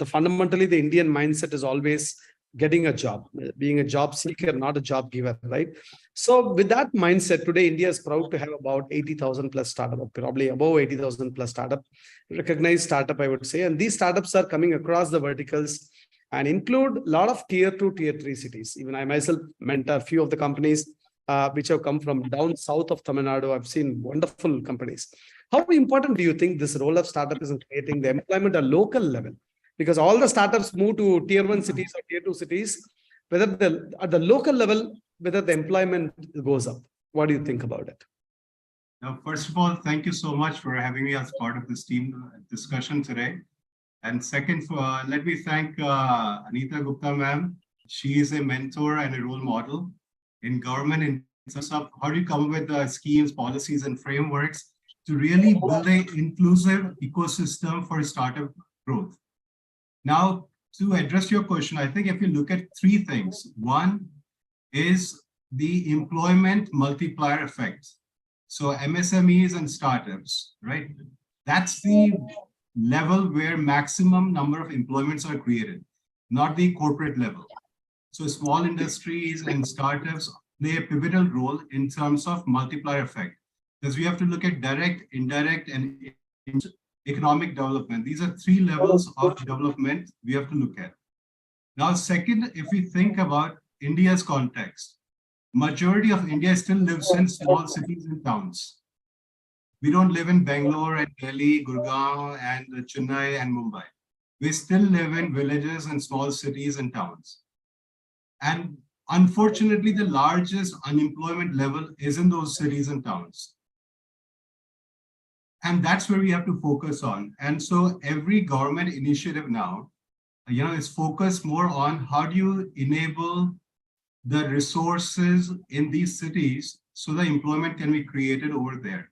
fundamentally the Indian mindset is always getting a job, being a job seeker, not a job giver, right? So with that mindset, today India is proud to have about 80,000 plus startup, probably above 80,000 plus startup, recognized startup, I would say. And these startups are coming across the verticals and include a lot of tier 2, tier 3 cities. Even I myself mentor a few of the companies which have come from down south of Tamil Nadu. I've seen wonderful companies. How important do you think this role of startup is in creating the employment at a local level? Because all the startups move to tier 1 cities or tier 2 cities, whether at the local level, whether the employment goes up. What do you think about it? Now, first of all, thank you so much for having me as part of this team discussion today. And second, let me thank Anita Gupta ma'am. She is a mentor and a role model in government in terms of how do you come up with the schemes, policies, and frameworks to really build an inclusive ecosystem for startup growth. Now, to address your question, I think if you look at three things, one is the employment multiplier effect. So MSMEs and startups, right? That's the level where maximum number of employments are created, not the corporate level. So small industries and startups play a pivotal role in terms of multiplier effect, because we have to look at direct, indirect, and economic development. These are three levels of development we have to look at. Now, second, if we think about India's context, majority of India still lives in small cities and towns. We don't live in Bangalore and Delhi, Gurgaon and Chennai and Mumbai. We still live in villages and small cities and towns. And unfortunately, the largest unemployment level is in those cities and towns. And that's where we have to focus on. And so every government initiative now, is focused more on how do you enable the resources in these cities so the employment can be created over there.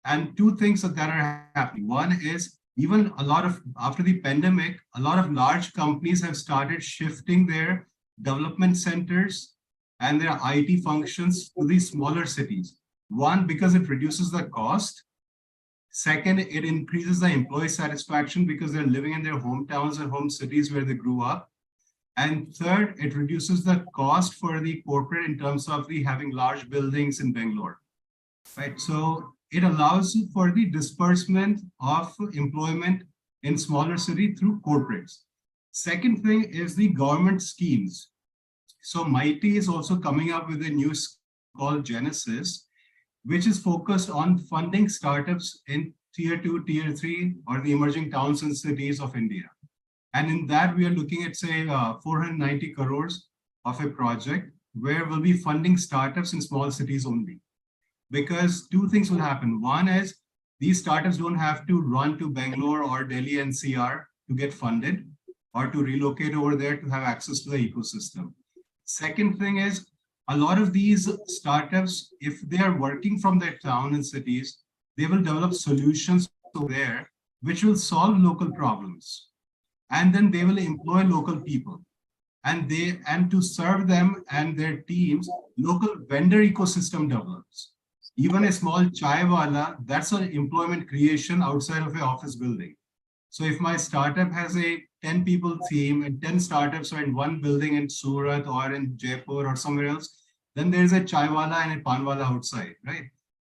And two things that are happening. One is even after the pandemic, a lot of large companies have started shifting their development centers and their IT functions to these smaller cities. One, because it reduces the cost. Second, it increases the employee satisfaction because they're living in their hometowns and home cities where they grew up. And third, it reduces the cost for the corporate in terms of having large buildings in Bangalore, right? So it allows for the disbursement of employment in smaller cities through corporates. Second thing is the government schemes. So MIT is also coming up with a new scheme called Genesis, which is focused on funding startups in tier 2, tier 3, or the emerging towns and cities of India. And in that, we are looking at, say, 490 crores of a project where we'll be funding startups in small cities only. Because two things will happen. One is these startups don't have to run to Bangalore or Delhi NCR to get funded or to relocate over there to have access to the ecosystem. Second thing is, a lot of these startups, if they are working from their town and cities, they will develop solutions over there which will solve local problems. And then they will employ local people. And to serve them and their teams, local vendor ecosystem develops. Even a small chai wala, that's an employment creation outside of an office building. So if my startup has a 10 people team and 10 startups are in one building in Surat or in Jaipur or somewhere else, then there's a chai wala and a pan wala outside, right?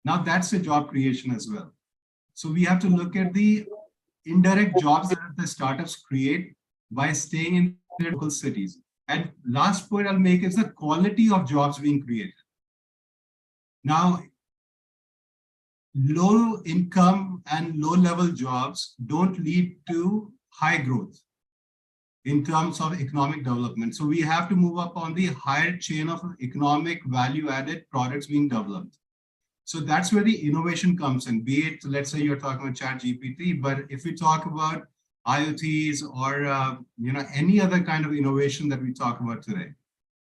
Now that's a job creation as well. So we have to look at the indirect jobs that the startups create by staying in their local cities. And last point I'll make is the quality of jobs being created. Now, low income and low level jobs don't lead to high growth in terms of economic development. So we have to move up on the higher chain of economic value added products being developed. So that's where the innovation comes in, be it, let's say you're talking about ChatGPT, but if we talk about IoTs or any other kind of innovation that we talk about today.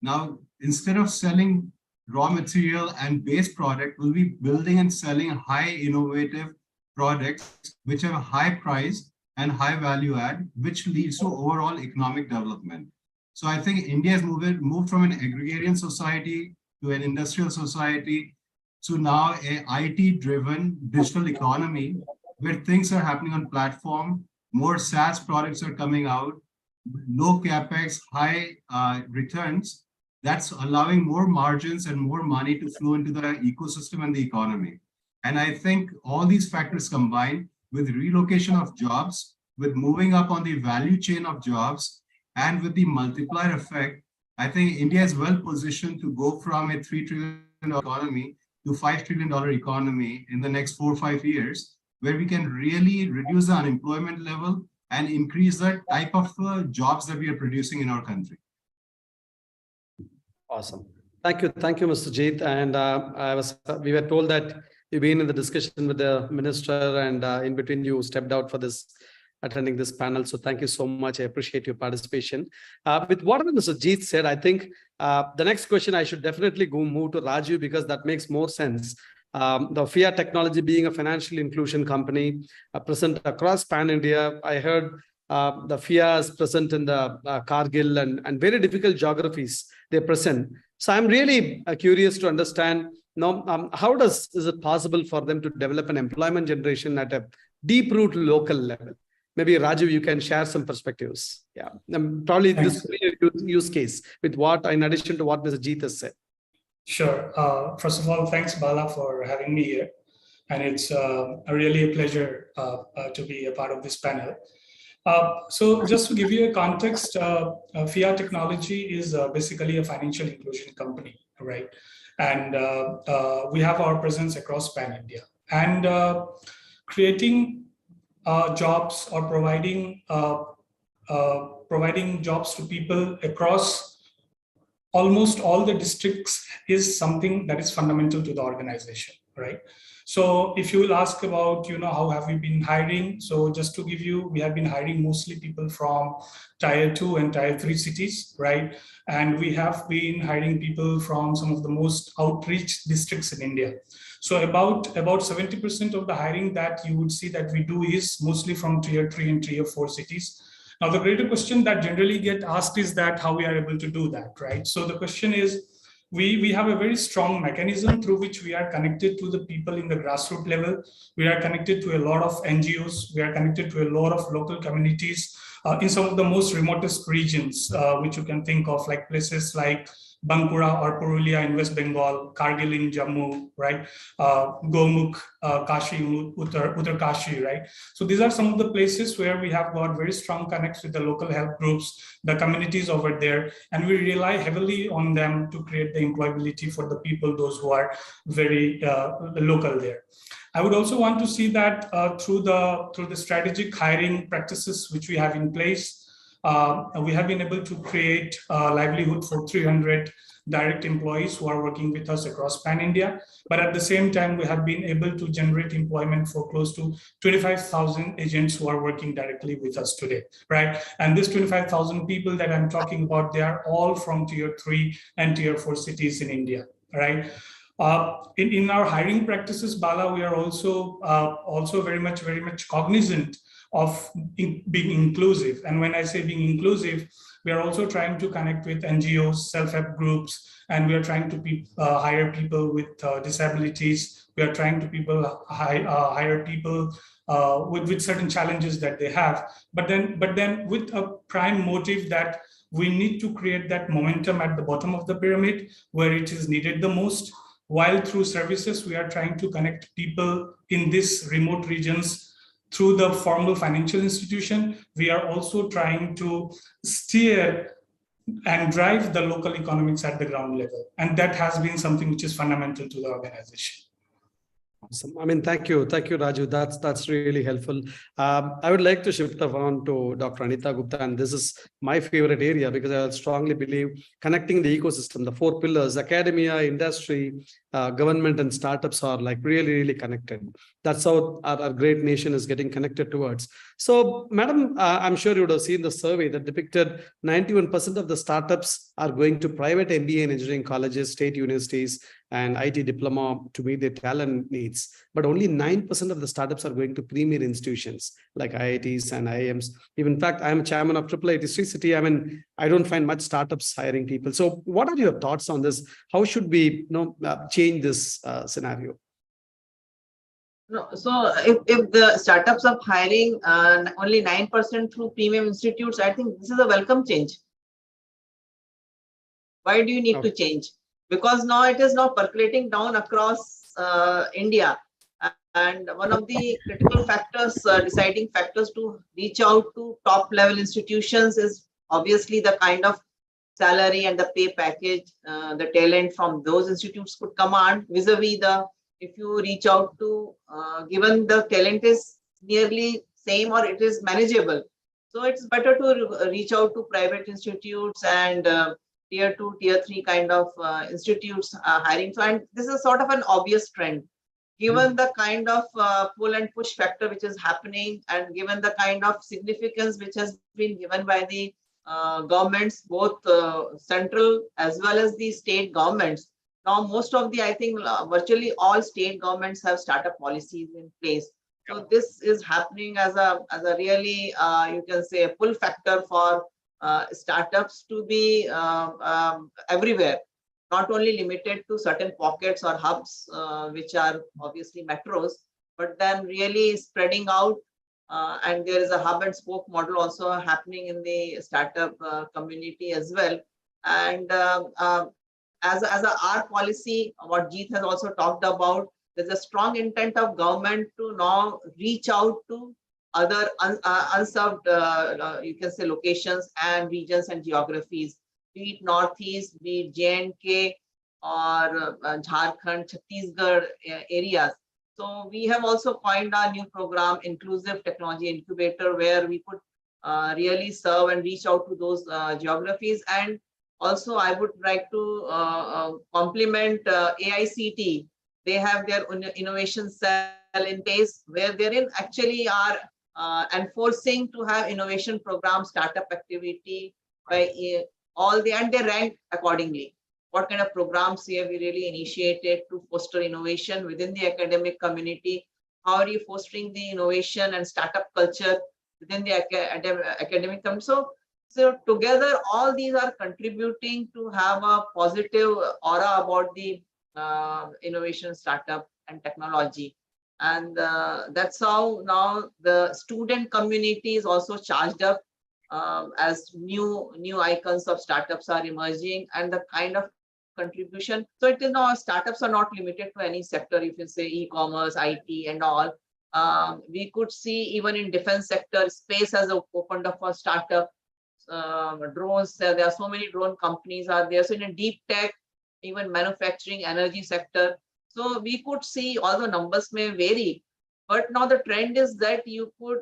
Now, instead of selling raw material and base product, we'll be building and selling high innovative products which have a high price and high value add, which leads to overall economic development. So I think India has moved from an agrarian society to an industrial society to now a IT-driven digital economy where things are happening on platform, more SaaS products are coming out, low capex, high returns. That's allowing more margins and more money to flow into the ecosystem and the economy. And I think all these factors combined with relocation of jobs, with moving up on the value chain of jobs, and with the multiplier effect, I think India is well positioned to go from a $3 trillion economy to $5 trillion economy in the next 4 or 5 years, where we can really reduce the unemployment level and increase the type of jobs that we are producing in our country. Awesome. Thank you, Mr. Jeet. And we were told that you've been in the discussion with the minister, and in between you stepped out for attending this panel. So thank you so much. I appreciate your participation. With whatever Mr. Jeet said, I think the next question I should definitely move to Raju, because that makes more sense. The Fiat Technology being a financial inclusion company present across Pan India, I heard the FIA is present in the Kargil and very difficult geographies they're present. So I'm really curious to understand, how is it possible for them to develop an employment generation at a deep root local level? Maybe Raju, you can share some perspectives. Yeah, probably Thanks. this use case with what, in addition to what Mr. Jeet has said. Sure. First of all, thanks, Bala, for having me here. And it's really a pleasure to be a part of this panel. So just to give you a context, FIA Technology is basically a financial inclusion company, right? And we have our presence across pan-India. And creating jobs or providing jobs to people across almost all the districts is something that is fundamental to the organization, right? So if you will ask about, how have we been hiring? So just to give you, we have been hiring mostly people from Tier 2 and Tier 3 cities, right? And we have been hiring people from some of the most outreach districts in India. So about 70% of the hiring that you would see that we do is mostly from Tier 3 and Tier 4 cities. Now, the greater question that generally get asked is that how we are able to do that, right? So the question is, we have a very strong mechanism through which we are connected to the people in the grassroots level. We are connected to a lot of NGOs. We are connected to a lot of local communities in some of the most remotest regions, which you can think of, like places like Bankura or Purulia in West Bengal, Kargil in Jammu, right? Gomukh, Kashi, Uttar Kashi, right? So these are some of the places where we have got very strong connects with the local help groups, the communities over there, and we rely heavily on them to create the employability for the people, those who are very local there. I would also want to see that through the strategic hiring practices which we have in place, we have been able to create livelihood for 300 direct employees who are working with us across pan-India. But at the same time, we have been able to generate employment for close to 25,000 agents who are working directly with us today, right? And this 25,000 people that I'm talking about, they are all from Tier 3 and Tier 4 cities in India, right? In our hiring practices, Bala, we are also very much cognizant of being inclusive. And when I say being inclusive, we are also trying to connect with NGOs, self-help groups, and we are trying to hire people with disabilities. We are trying to hire people with certain challenges that they have. But then with a prime motive that we need to create that momentum at the bottom of the pyramid where it is needed the most, while through services, we are trying to connect people in these remote regions through the formal financial institution. We are also trying to steer and drive the local economics at the ground level. And that has been something which is fundamental to the organization. Awesome. I mean, thank you, Raju. That's really helpful. I would like to shift on to Dr. Anita Gupta, and this is my favorite area because I strongly believe connecting the ecosystem, the 4 pillars, academia, industry, government, and startups are like really connected. That's how our great nation is getting connected towards. So, Madam, I'm sure you would have seen the survey that depicted 91% of the startups are going to private MBA and engineering colleges, state universities, and IT diploma to meet their talent needs. But only 9% of the startups are going to premier institutions like IITs and IIMs. Even in fact, I'm a chairman of IIIT Sri City. I mean, I don't find much startups hiring people. So what are your thoughts on this? How should we change this scenario? No, so if the startups are hiring only 9% through premium institutes, I think this is a welcome change. Why do you need to change? Because now it is now percolating down across India. And one of the critical factors, deciding factors to reach out to top level institutions is obviously the kind of salary and the pay package the talent from those institutes could command vis-a-vis if you reach out to, given the talent is nearly same or it is manageable. So it's better to reach out to private institutes and Tier 2, Tier 3 kind of institutes hiring. So, and this is sort of an obvious trend, given the kind of pull and push factor which is happening, and given the kind of significance which has been given by the governments, both central as well as the state governments. Now, most of the, I think, virtually all state governments have startup policies in place. So this is happening as a really, you can say, a pull factor for startups to be everywhere, not only limited to certain pockets or hubs, which are obviously metros, but then really spreading out. And there is a hub and spoke model also happening in the startup community as well. And as our policy, what Jeet has also talked about, there's a strong intent of government to now reach out to other unserved, you can say, locations and regions and geographies, be it Northeast, be it J&K or Jharkhand, Chhattisgarh areas. So we have also coined our new program, Inclusive Technology Incubator, where we could really serve and reach out to those geographies. And also, I would like to compliment AICT. They have their innovation cell in place where they actually are enforcing to have innovation program, startup activity by all the, and they rank accordingly. What kind of programs have we really initiated to foster innovation within the academic community? How are you fostering the innovation and startup culture within the academic community? So together, all these are contributing to have a positive aura about the innovation, startup, and technology. And that's how now the student community is also charged up as new icons of startups are emerging, and the kind of contribution. So it is now, startups are not limited to any sector. If you say e-commerce, IT, and all, we could see even in defense sector, space has opened up for startup. Drones, there are so many drone companies are there. So in a deep tech, even manufacturing, energy sector. So we could see, although numbers may vary, but now the trend is that you could,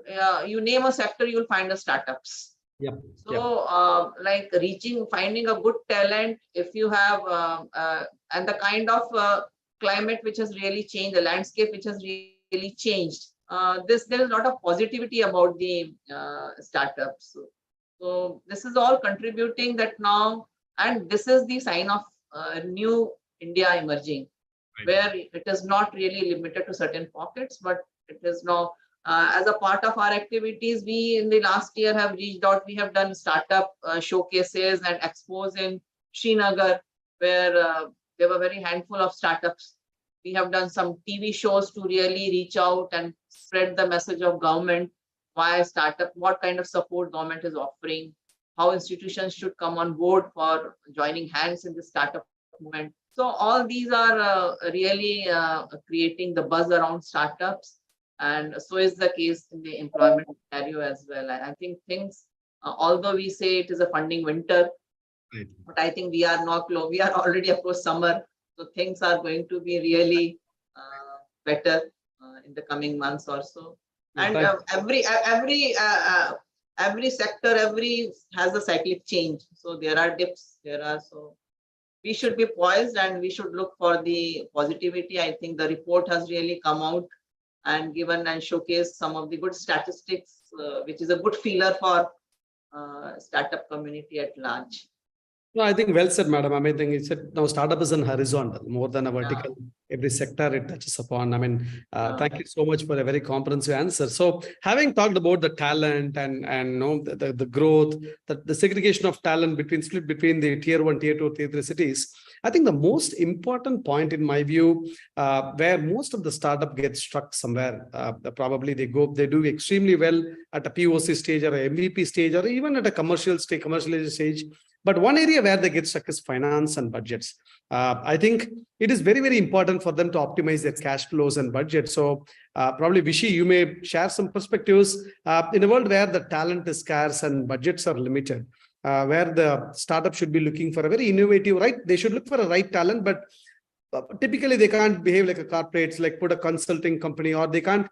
you name a sector, you'll find the startups. Yep. So like finding a good talent, if you have, and the kind of climate which has really changed, the landscape which has really changed, there is a lot of positivity about the startups. So this is all contributing that now, and this is the sign of new India emerging, where it is not really limited to certain pockets, but it is now as a part of our activities. We in the last year have reached out. We have done startup showcases and expos in Srinagar, where there were very handful of startups. We have done some TV shows to really reach out and spread the message of government, why startup, what kind of support government is offering, how institutions should come on board for joining hands in the startup movement. So all these are really creating the buzz around startups, and so is the case in the employment scenario as well. And I think things, although we say it is a funding winter, but I think we are already approached summer, so things are going to be really better in the coming months or so. And every sector, has a cyclic change. So there are dips, so we should be poised and we should look for the positivity. I think the report has really come out and given and showcased some of the good statistics, which is a good feeler for startup community at large. No, I think well said, madam. I mean, I think you said now startup is in horizontal more than a vertical. Every sector it touches upon. I mean, thank you so much for a very comprehensive answer. So, having talked about the talent and the growth, the segregation of talent split between the tier 1, tier 2, tier 3 cities, I think the most important point in my view, where most of the startup gets struck somewhere, probably they do extremely well at a POC stage or a MVP stage or even at a commercialization stage. But one area where they get stuck is finance and budgets. I think it is very, very important for them to optimize their cash flows and budget. So probably Vishy, you may share some perspectives in a world where the talent is scarce and budgets are limited, where the startup should be looking for a very innovative, right? They should look for a right talent, but typically they can't behave like a corporate, like put a consulting company, or they can't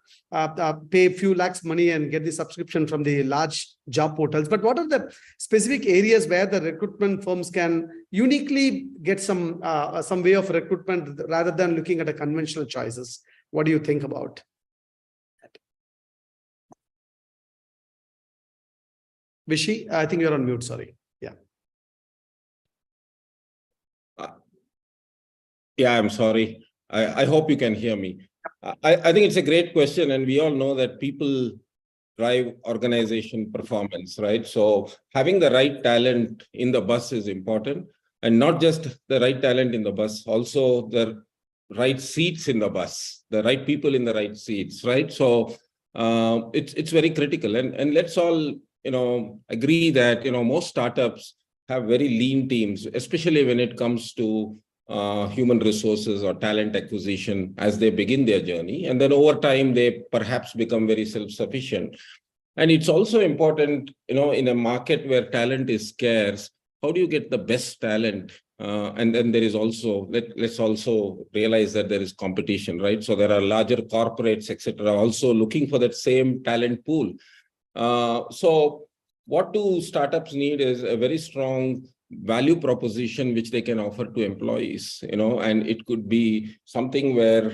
pay a few lakhs money and get the subscription from the large job portals. But what are the specific areas where the recruitment firms can uniquely get some way of recruitment rather than looking at a conventional choices? What do you think about that? Vishy, I think you're on mute, sorry. Yeah, I'm sorry. I hope you can hear me. I think it's a great question, and we all know that people drive organization performance, right? So having the right talent in the bus is important, and not just the right talent in the bus, also the right seats in the bus, the right people in the right seats, right? So it's very critical, and let's all agree that most startups have very lean teams, especially when it comes to human resources or talent acquisition as they begin their journey. And then over time, they perhaps become very self-sufficient. And it's also important, in a market where talent is scarce, how do you get the best talent? And then there is also, let's also realize that there is competition, right? So there are larger corporates, etc., also looking for that same talent pool. So what do startups need is a very strong value proposition which they can offer to employees, and it could be something where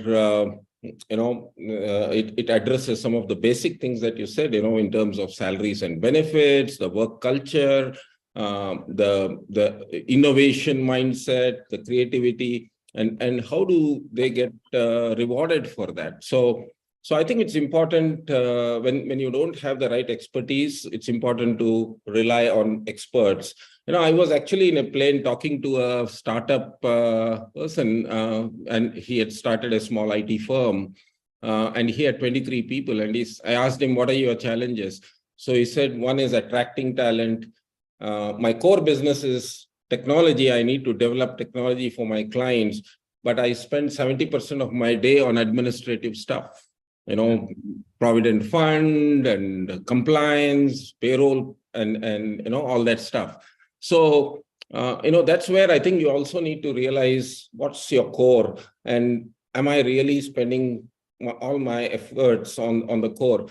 it addresses some of the basic things that you said, in terms of salaries and benefits, the work culture, the innovation mindset, the creativity, and how do they get rewarded for that? So I think it's important when you don't have the right expertise, it's important to rely on experts. I was actually in a plane talking to a startup person, and he had started a small IT firm, and he had 23 people. And I asked him, what are your challenges? So he said, one is attracting talent. My core business is technology. I need to develop technology for my clients, but I spend 70% of my day on administrative stuff. Provident fund and compliance, payroll, and all that stuff. So, that's where I think you also need to realize what's your core, and am I really spending all my efforts on the core?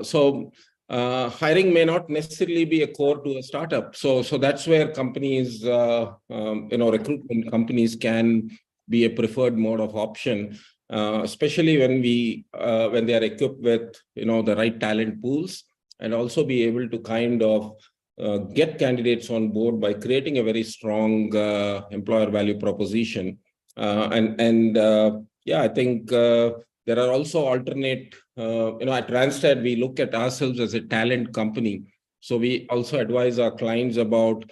So hiring may not necessarily be a core to a startup. So that's where companies, recruitment companies can be a preferred mode of option. Especially when they are equipped with the right talent pools, and also be able to kind of get candidates on board by creating a very strong employer value proposition. I think there are also alternate. At Randstad we look at ourselves as a talent company, so we also advise our clients about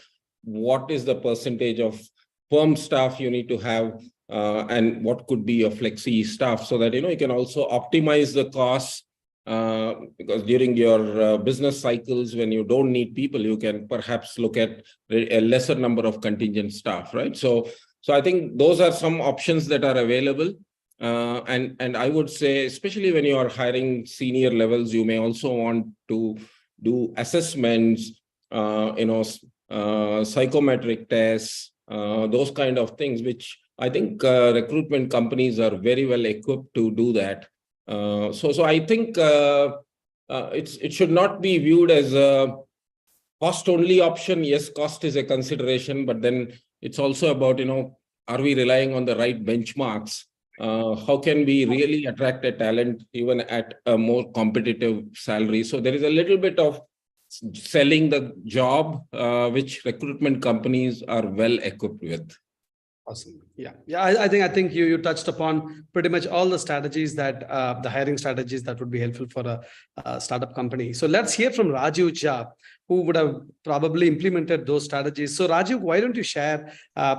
what is the percentage of firm staff you need to have. And what could be a flexi staff, so that you can also optimize the costs, because during your business cycles, when you don't need people, you can perhaps look at a lesser number of contingent staff, right? So I think those are some options that are available, and I would say, especially when you are hiring senior levels, you may also want to do assessments, psychometric tests, those kind of things, which I think recruitment companies are very well equipped to do that. So I think it should not be viewed as a cost-only option. Yes, cost is a consideration, but then it's also about, are we relying on the right benchmarks? How can we really attract a talent even at a more competitive salary? So there is a little bit of selling the job, which recruitment companies are well equipped with. Awesome. Yeah. I think you touched upon pretty much all the strategies that the hiring strategies that would be helpful for a startup company. So let's hear from Rajiv Jha, who would have probably implemented those strategies. So Rajiv, why don't you share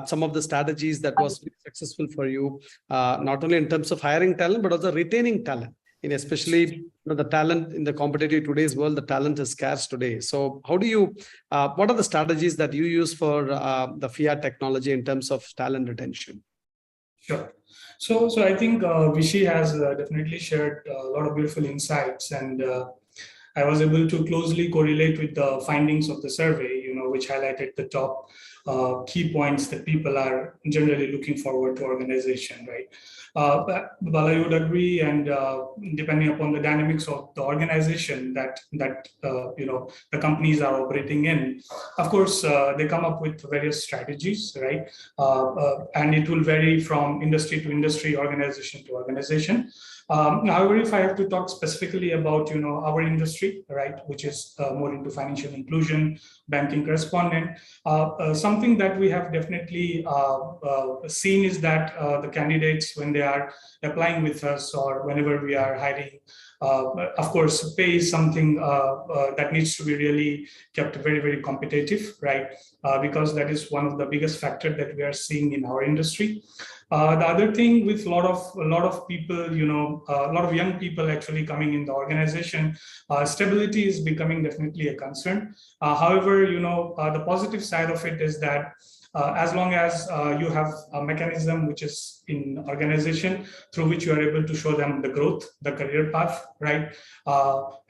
some of the strategies that was successful for you, not only in terms of hiring talent, but also retaining talent? And especially the talent in the competitive today's world, the talent is scarce today. So how do you, what are the strategies that you use for the Fiat technology in terms of talent retention? Sure. So I think Vishy has definitely shared a lot of beautiful insights, and I was able to closely correlate with the findings of the survey, which highlighted the top key points that people are generally looking forward to organization, right? But I would agree, and depending upon the dynamics of the organization that the companies are operating in, of course, they come up with various strategies, right? And it will vary from industry to industry, organization to organization. However, if I have to talk specifically about our industry, right, which is more into financial inclusion, banking correspondent, something that we have definitely seen is that the candidates, when they are applying with us or whenever we are hiring. Of course, pay is something that needs to be really kept very, very competitive, right? Because that is one of the biggest factors that we are seeing in our industry. The other thing with a lot of people, a lot of young people actually coming in the organization, stability is becoming definitely a concern. However, the positive side of it is that as long as you have a mechanism which is in organization through which you are able to show them the growth, the career path, right?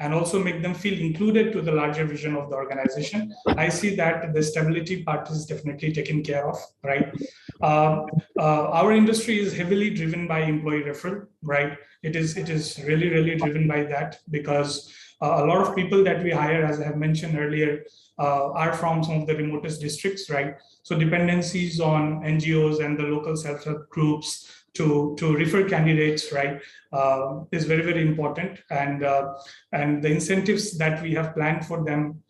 And also make them feel included to the larger vision of the organization. I see that the stability part is definitely taken care of, right? Our industry is heavily driven by employee referral, right? It is really, really driven by that, because a lot of people that we hire, as I have mentioned earlier, are from some of the remotest districts, right? So dependencies on NGOs and the local self-help groups to refer candidates, right, is very, very important. And the incentives that we have planned for them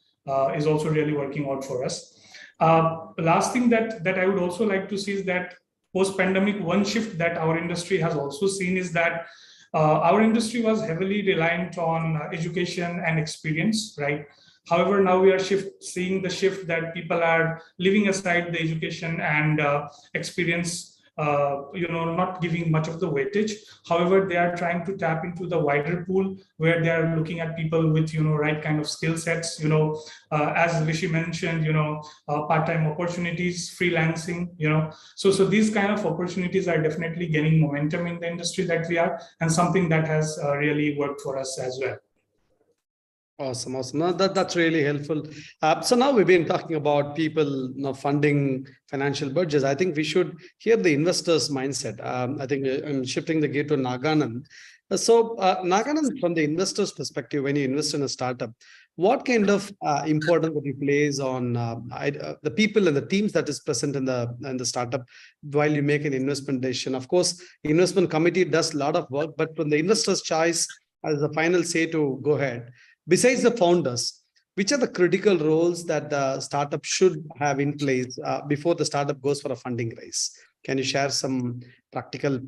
is also really working out for us. Last thing that I would also like to see is that post-pandemic, one shift that our industry has also seen is that our industry was heavily reliant on education and experience, right? However, now we are seeing the shift that people are leaving aside the education and experience, not giving much of the weightage. However, they are trying to tap into the wider pool where they are looking at people with, right kind of skill sets, as Rishi mentioned, part-time opportunities, freelancing, So these kind of opportunities are definitely gaining momentum in the industry that we are, and something that has really worked for us as well. Awesome. No, that's really helpful. So now we've been talking about people funding financial budgets. I think we should hear the investors' mindset. I think I'm shifting the gear to Naganand. So Naganand, from the investor's perspective, when you invest in a startup, what kind of importance would you place on the people and the teams that is present in the startup while you make an investment decision? Of course, investment committee does a lot of work, but from the investor's choice as the final say to go ahead, besides the founders, which are the critical roles that the startup should have in place before the startup goes for a funding raise? Can you share some practical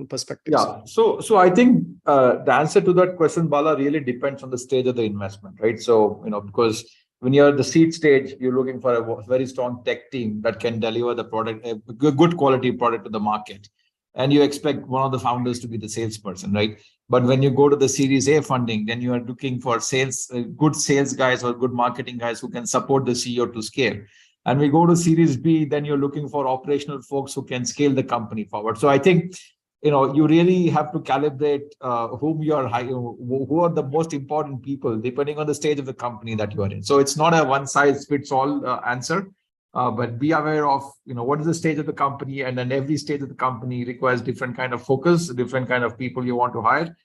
perspectives? Yeah, so I think the answer to that question, Bala, really depends on the stage of the investment, right? So, because when you're at the seed stage, you're looking for a very strong tech team that can deliver the product, a good quality product to the market. And you expect one of the founders to be the salesperson, right? But when you go to the Series A funding, then you are looking for good sales guys or good marketing guys who can support the CEO to scale. And we go to Series B, then you're looking for operational folks who can scale the company forward. So I think, you really have to calibrate whom you are hiring, who are the most important people, depending on the stage of the company that you are in. So it's not a one-size-fits-all answer. But be aware of, what is the stage of the company, and then every stage of the company requires different kind of focus, different kind of people you want to hire.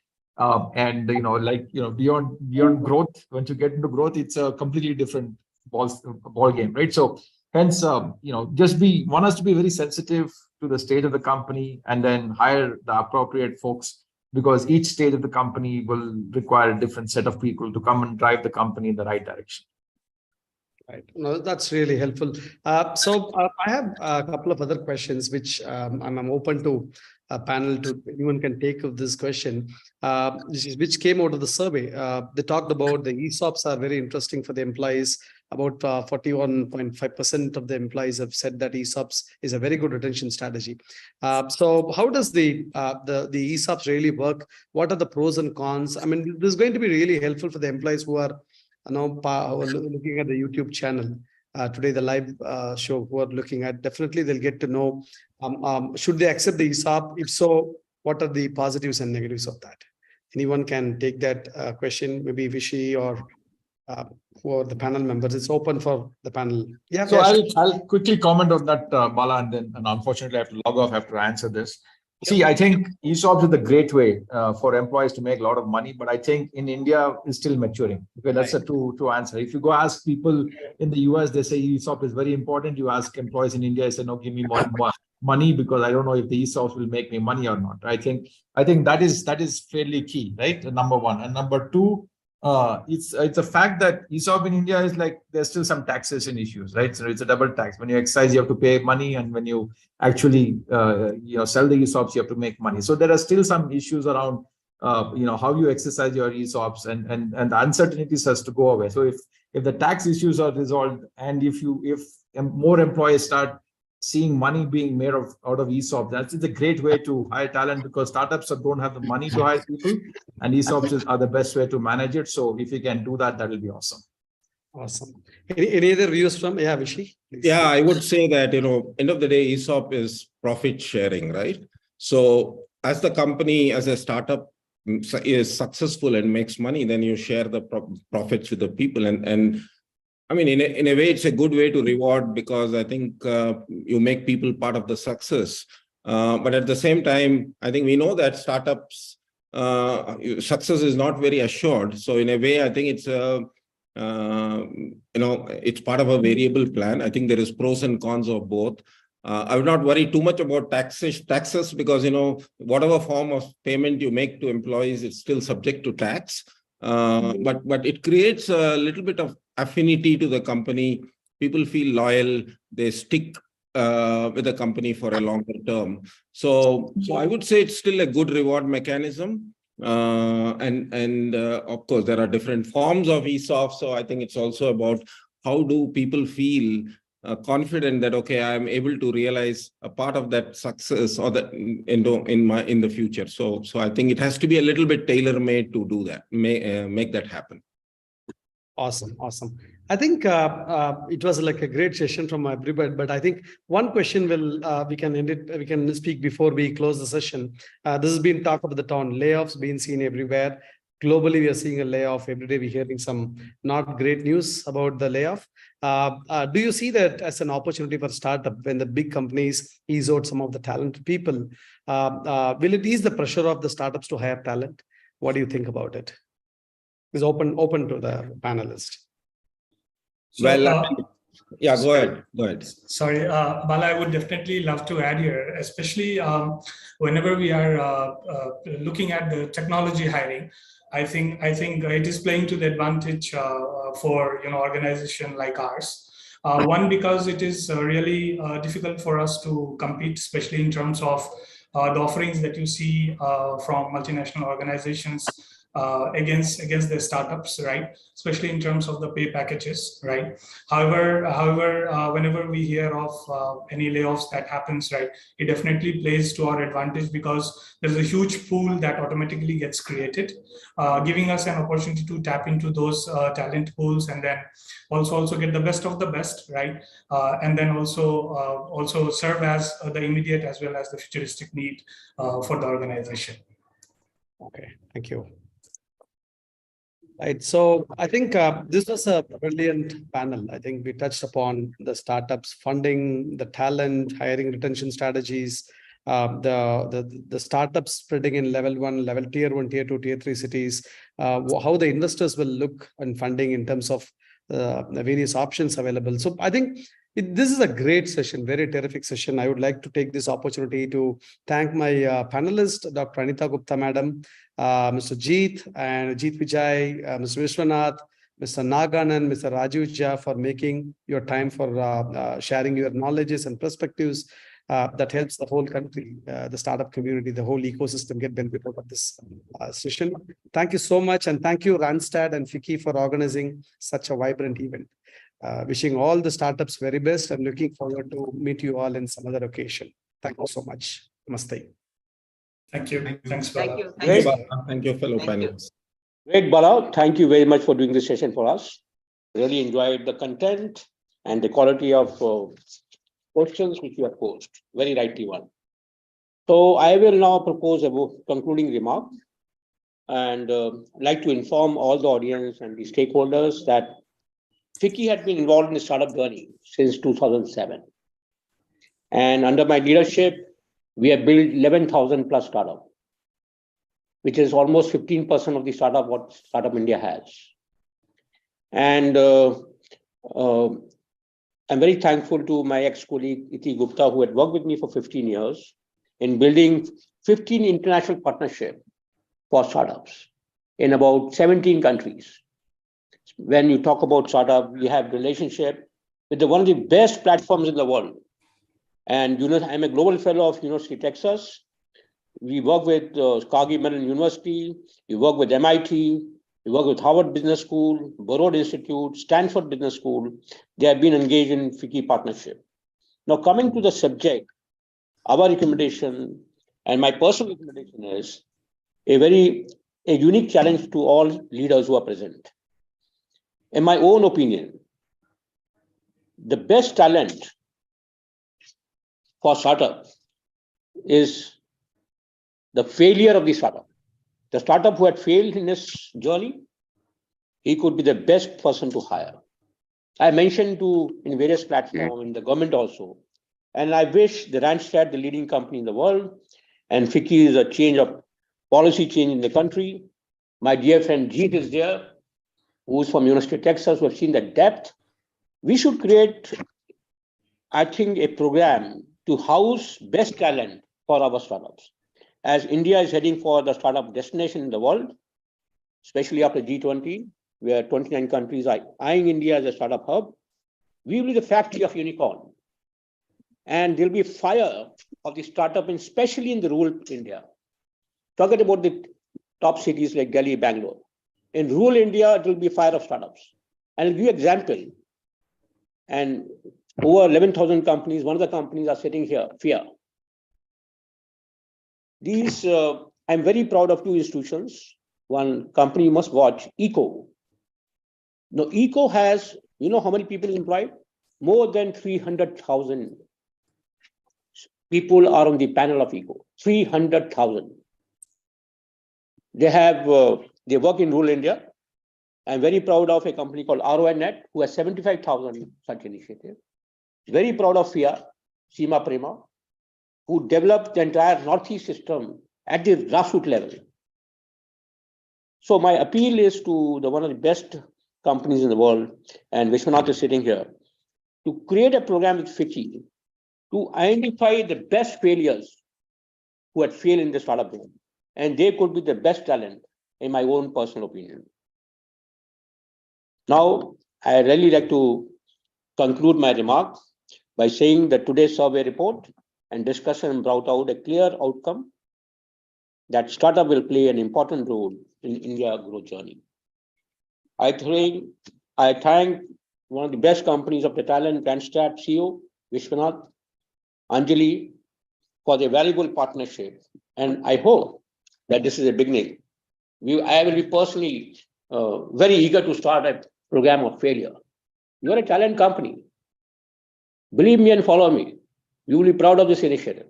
Beyond growth, once you get into growth, it's a completely different ball game, right? So hence, one has to be very sensitive to the stage of the company and then hire the appropriate folks, because each stage of the company will require a different set of people to come and drive the company in the right direction. Right. No, that's really helpful. So I have a couple of other questions, which I'm open to a panel to anyone can take of this question, which came out of the survey. They talked about the ESOPs are very interesting for the employees. About 41.5% of the employees have said that ESOPs is a very good retention strategy. So how does the ESOPs really work? What are the pros and cons? I mean, this is going to be really helpful for the employees who are looking at the YouTube channel today, the live show, who are looking at. Definitely they'll get to know, should they accept the ESOP? If so, what are the positives and negatives of that? Anyone can take that question, maybe Vishy or for the panel members. It's open for the panel. Yeah. So I'll quickly comment on that, Bala, and unfortunately I have to log off after I answer this. See, I think ESOPs is a great way for employees to make a lot of money, but I think in India is still maturing. Okay, that's a true answer. If you go ask people in the US, they say ESOP is very important. You ask employees in India, they say, no, give me more money, because I don't know if the ESOPs will make me money or not. I think that is fairly key, right? Number one. And number two, it's a fact that ESOP in India is like there's still some taxation issues, right? So it's a double tax. When you exercise, you have to pay money, and when you actually sell the ESOPs, you have to make money. So there are still some issues around how you exercise your ESOPs, and the uncertainties has to go away. So if the tax issues are resolved, and if more employees start seeing money being made out of ESOP, that's a great way to hire talent, because startups don't have the money to hire people, and ESOPs are the best way to manage it. So if you can do that, that will be awesome. Awesome. Any other views from Vishy? Please. Yeah, I would say that, end of the day, ESOP is profit sharing, right? So as the company, as a startup is successful and makes money, then you share the profits with the people. And I mean, in a way, it's a good way to reward, because I think you make people part of the success. But at the same time, I think we know that startups, success is not very assured. So in a way, I think it's it's part of a variable plan. I think there is pros and cons of both. I would not worry too much about taxes, because, whatever form of payment you make to employees, it's still subject to tax. But it creates a little bit of affinity to the company. People feel loyal. They stick with the company for a longer term. So I would say it's still a good reward mechanism. And of course, there are different forms of ESOP. So I think it's also about how do people feel confident that, okay, I'm able to realize a part of that success or that in the future. So I think it has to be a little bit tailor-made to do that, make that happen. Awesome. I think it was like a great session from everybody, but I think one question we can end it. We can speak before we close the session. This has been talk of the town. Layoffs being seen everywhere. Globally, we are seeing a layoff every day. We're hearing some not great news about the layoff. Do you see that as an opportunity for startup when the big companies ease out some of the talented people? Will it ease the pressure of the startups to hire talent? What do you think about it? It's open to the panelists. So, Well, yeah, go ahead. Sorry, Bala, I would definitely love to add here, especially whenever we are looking at the technology hiring. I think it is playing to the advantage for organization like ours. One, because it is really difficult for us to compete, especially in terms of the offerings that you see from multinational organizations against the startups, right? Especially in terms of the pay packages, right? However, whenever we hear of any layoffs that happens, right, it definitely plays to our advantage, because there's a huge pool that automatically gets created, giving us an opportunity to tap into those talent pools, and then also get the best of the best, right? And then also serve as the immediate as well as the futuristic need for the organization. Okay, thank you. Right. So I think this was a brilliant panel. I think we touched upon the startups funding, the talent, hiring, retention strategies, the startups spreading in level 1, tier 1, tier 2, tier 3 cities, how the investors will look on funding in terms of the various options available. So I think this is a great session, very terrific session. I would like to take this opportunity to thank my panelists, Dr. Anita Gupta, Madam, Mr. Jeet and Jeet Vijay, Mr. Vishwanath, Mr. Naganan, Mr. Rajiv Jha for making your time for sharing your knowledges and perspectives that helps the whole country, the startup community, the whole ecosystem get benefit out of this session. Thank you so much. And thank you, Randstad and FICCI, for organizing such a vibrant event. Wishing all the startups very best and looking forward to meet you all in some other occasion. Thank you so much. Namaste. Thank you. Thanks, Bala. Thank you, fellow panelists. Great, Bala. Thank you very much for doing this session for us. Really enjoyed the content and the quality of questions which you have posed. Very rightly one. So I will now propose a concluding remark, and like to inform all the audience and the stakeholders that FICCI had been involved in the startup journey since 2007. And under my leadership, we have built 11,000 plus startups, which is almost 15% of the startup what Startup India has. And I'm very thankful to my ex-colleague Iti Gupta, who had worked with me for 15 years in building 15 international partnerships for startups. in about 17 countries. When you talk about startup, we have relationship with one of the best platforms in the world. And I'm a global fellow of University of Texas. We work with Carnegie Mellon University. We work with MIT. We work with Harvard Business School, Broad Institute, Stanford Business School. They have been engaged in FICCI partnership. Now, coming to the subject, our recommendation and my personal recommendation is a unique challenge to all leaders who are present. In my own opinion, the best talent for startup is the failure of the startup. The startup who had failed in his journey, he could be the best person to hire. I mentioned in various platforms, in the government also, and I wish the Randstad, the leading company in the world, and FICCI is a policy change in the country. My dear friend Jeet is there, who's from University of Texas, who have seen the depth. We should create, I think, a program to house best talent for our startups. As India is heading for the startup destination in the world, especially after G20, where 29 countries are eyeing India as a startup hub, we will be the factory of unicorn. And there'll be fire of the startup, especially in the rural India. Forget about the top cities like Delhi, Bangalore. In rural India, it will be fire of startups. And I'll give you an example. And over 11,000 companies, one of the companies are sitting here, FIA. These, I'm very proud of two institutions. One company you must watch, ECO. Now, ECO has, you know how many people employed? More than 300,000 people are on the panel of ECO. 300,000. They work in rural India. I'm very proud of a company called ROINet, who has 75,000 such initiatives. Very proud of FIA, Seema Prema, who developed the entire Northeast system at the grassroots level. So my appeal is to one of the best companies in the world, and Vishwanath is sitting here, to create a program with FICCI to identify the best failures who had failed in the startup game. And they could be the best talent, in my own personal opinion. Now, I really like to conclude my remarks by saying that today's survey report and discussion brought out a clear outcome that startup will play an important role in India's growth journey. I thank one of the best companies of the talent, Randstad CEO, Vishwanath, Anjali, for the valuable partnership. And I hope that this is a beginning. I will be personally very eager to start a program of failure. You are a talent company. Believe me and follow me. You will be proud of this initiative.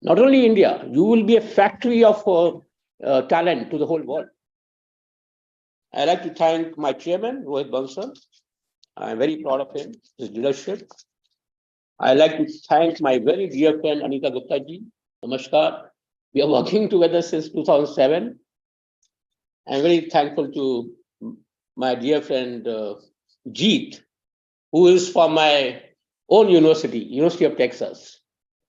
Not only India, you will be a factory of talent to the whole world. I'd like to thank my chairman, Rohit Bansal. I'm very proud of him, his leadership. I'd like to thank my very dear friend, Anita Gupta ji. Namaskar. We are working together since 2007. I'm very thankful to my dear friend, Jeet, who is from my own university, University of Texas.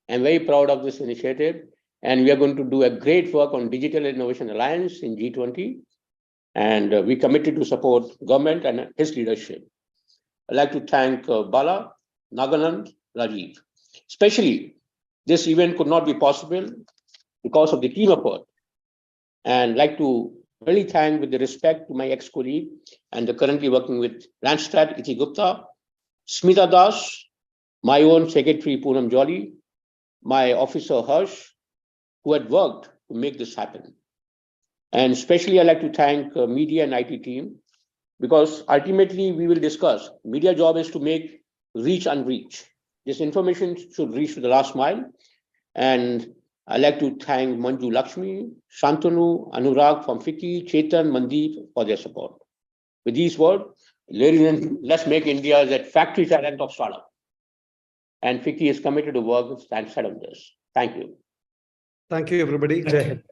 I'm very proud of this initiative. And we are going to do a great work on Digital Innovation Alliance in G20. And we committed to support government and his leadership. I'd like to thank Bala, Naganand, Rajiv. Especially, this event could not be possible because of the team effort. And I'd like to really thank, with the respect, to my ex-colleague and currently working with Randstad, Iti Gupta, Smita Das, my own secretary, Poonam Jolly, my officer, Harsh, who had worked to make this happen. And especially, I'd like to thank media and IT team, because ultimately we will discuss, media job is to make reach unreach. This information should reach to the last mile. And I'd like to thank Manju Lakshmi, Shantanu, Anurag from FICCI, Chetan, Mandeep for their support. With these words, ladies and gentlemen, let's make India that factory talent of startup. And FICCI is committed to work with Randstad on this. Thank you. Thank you, everybody. Jai Hind.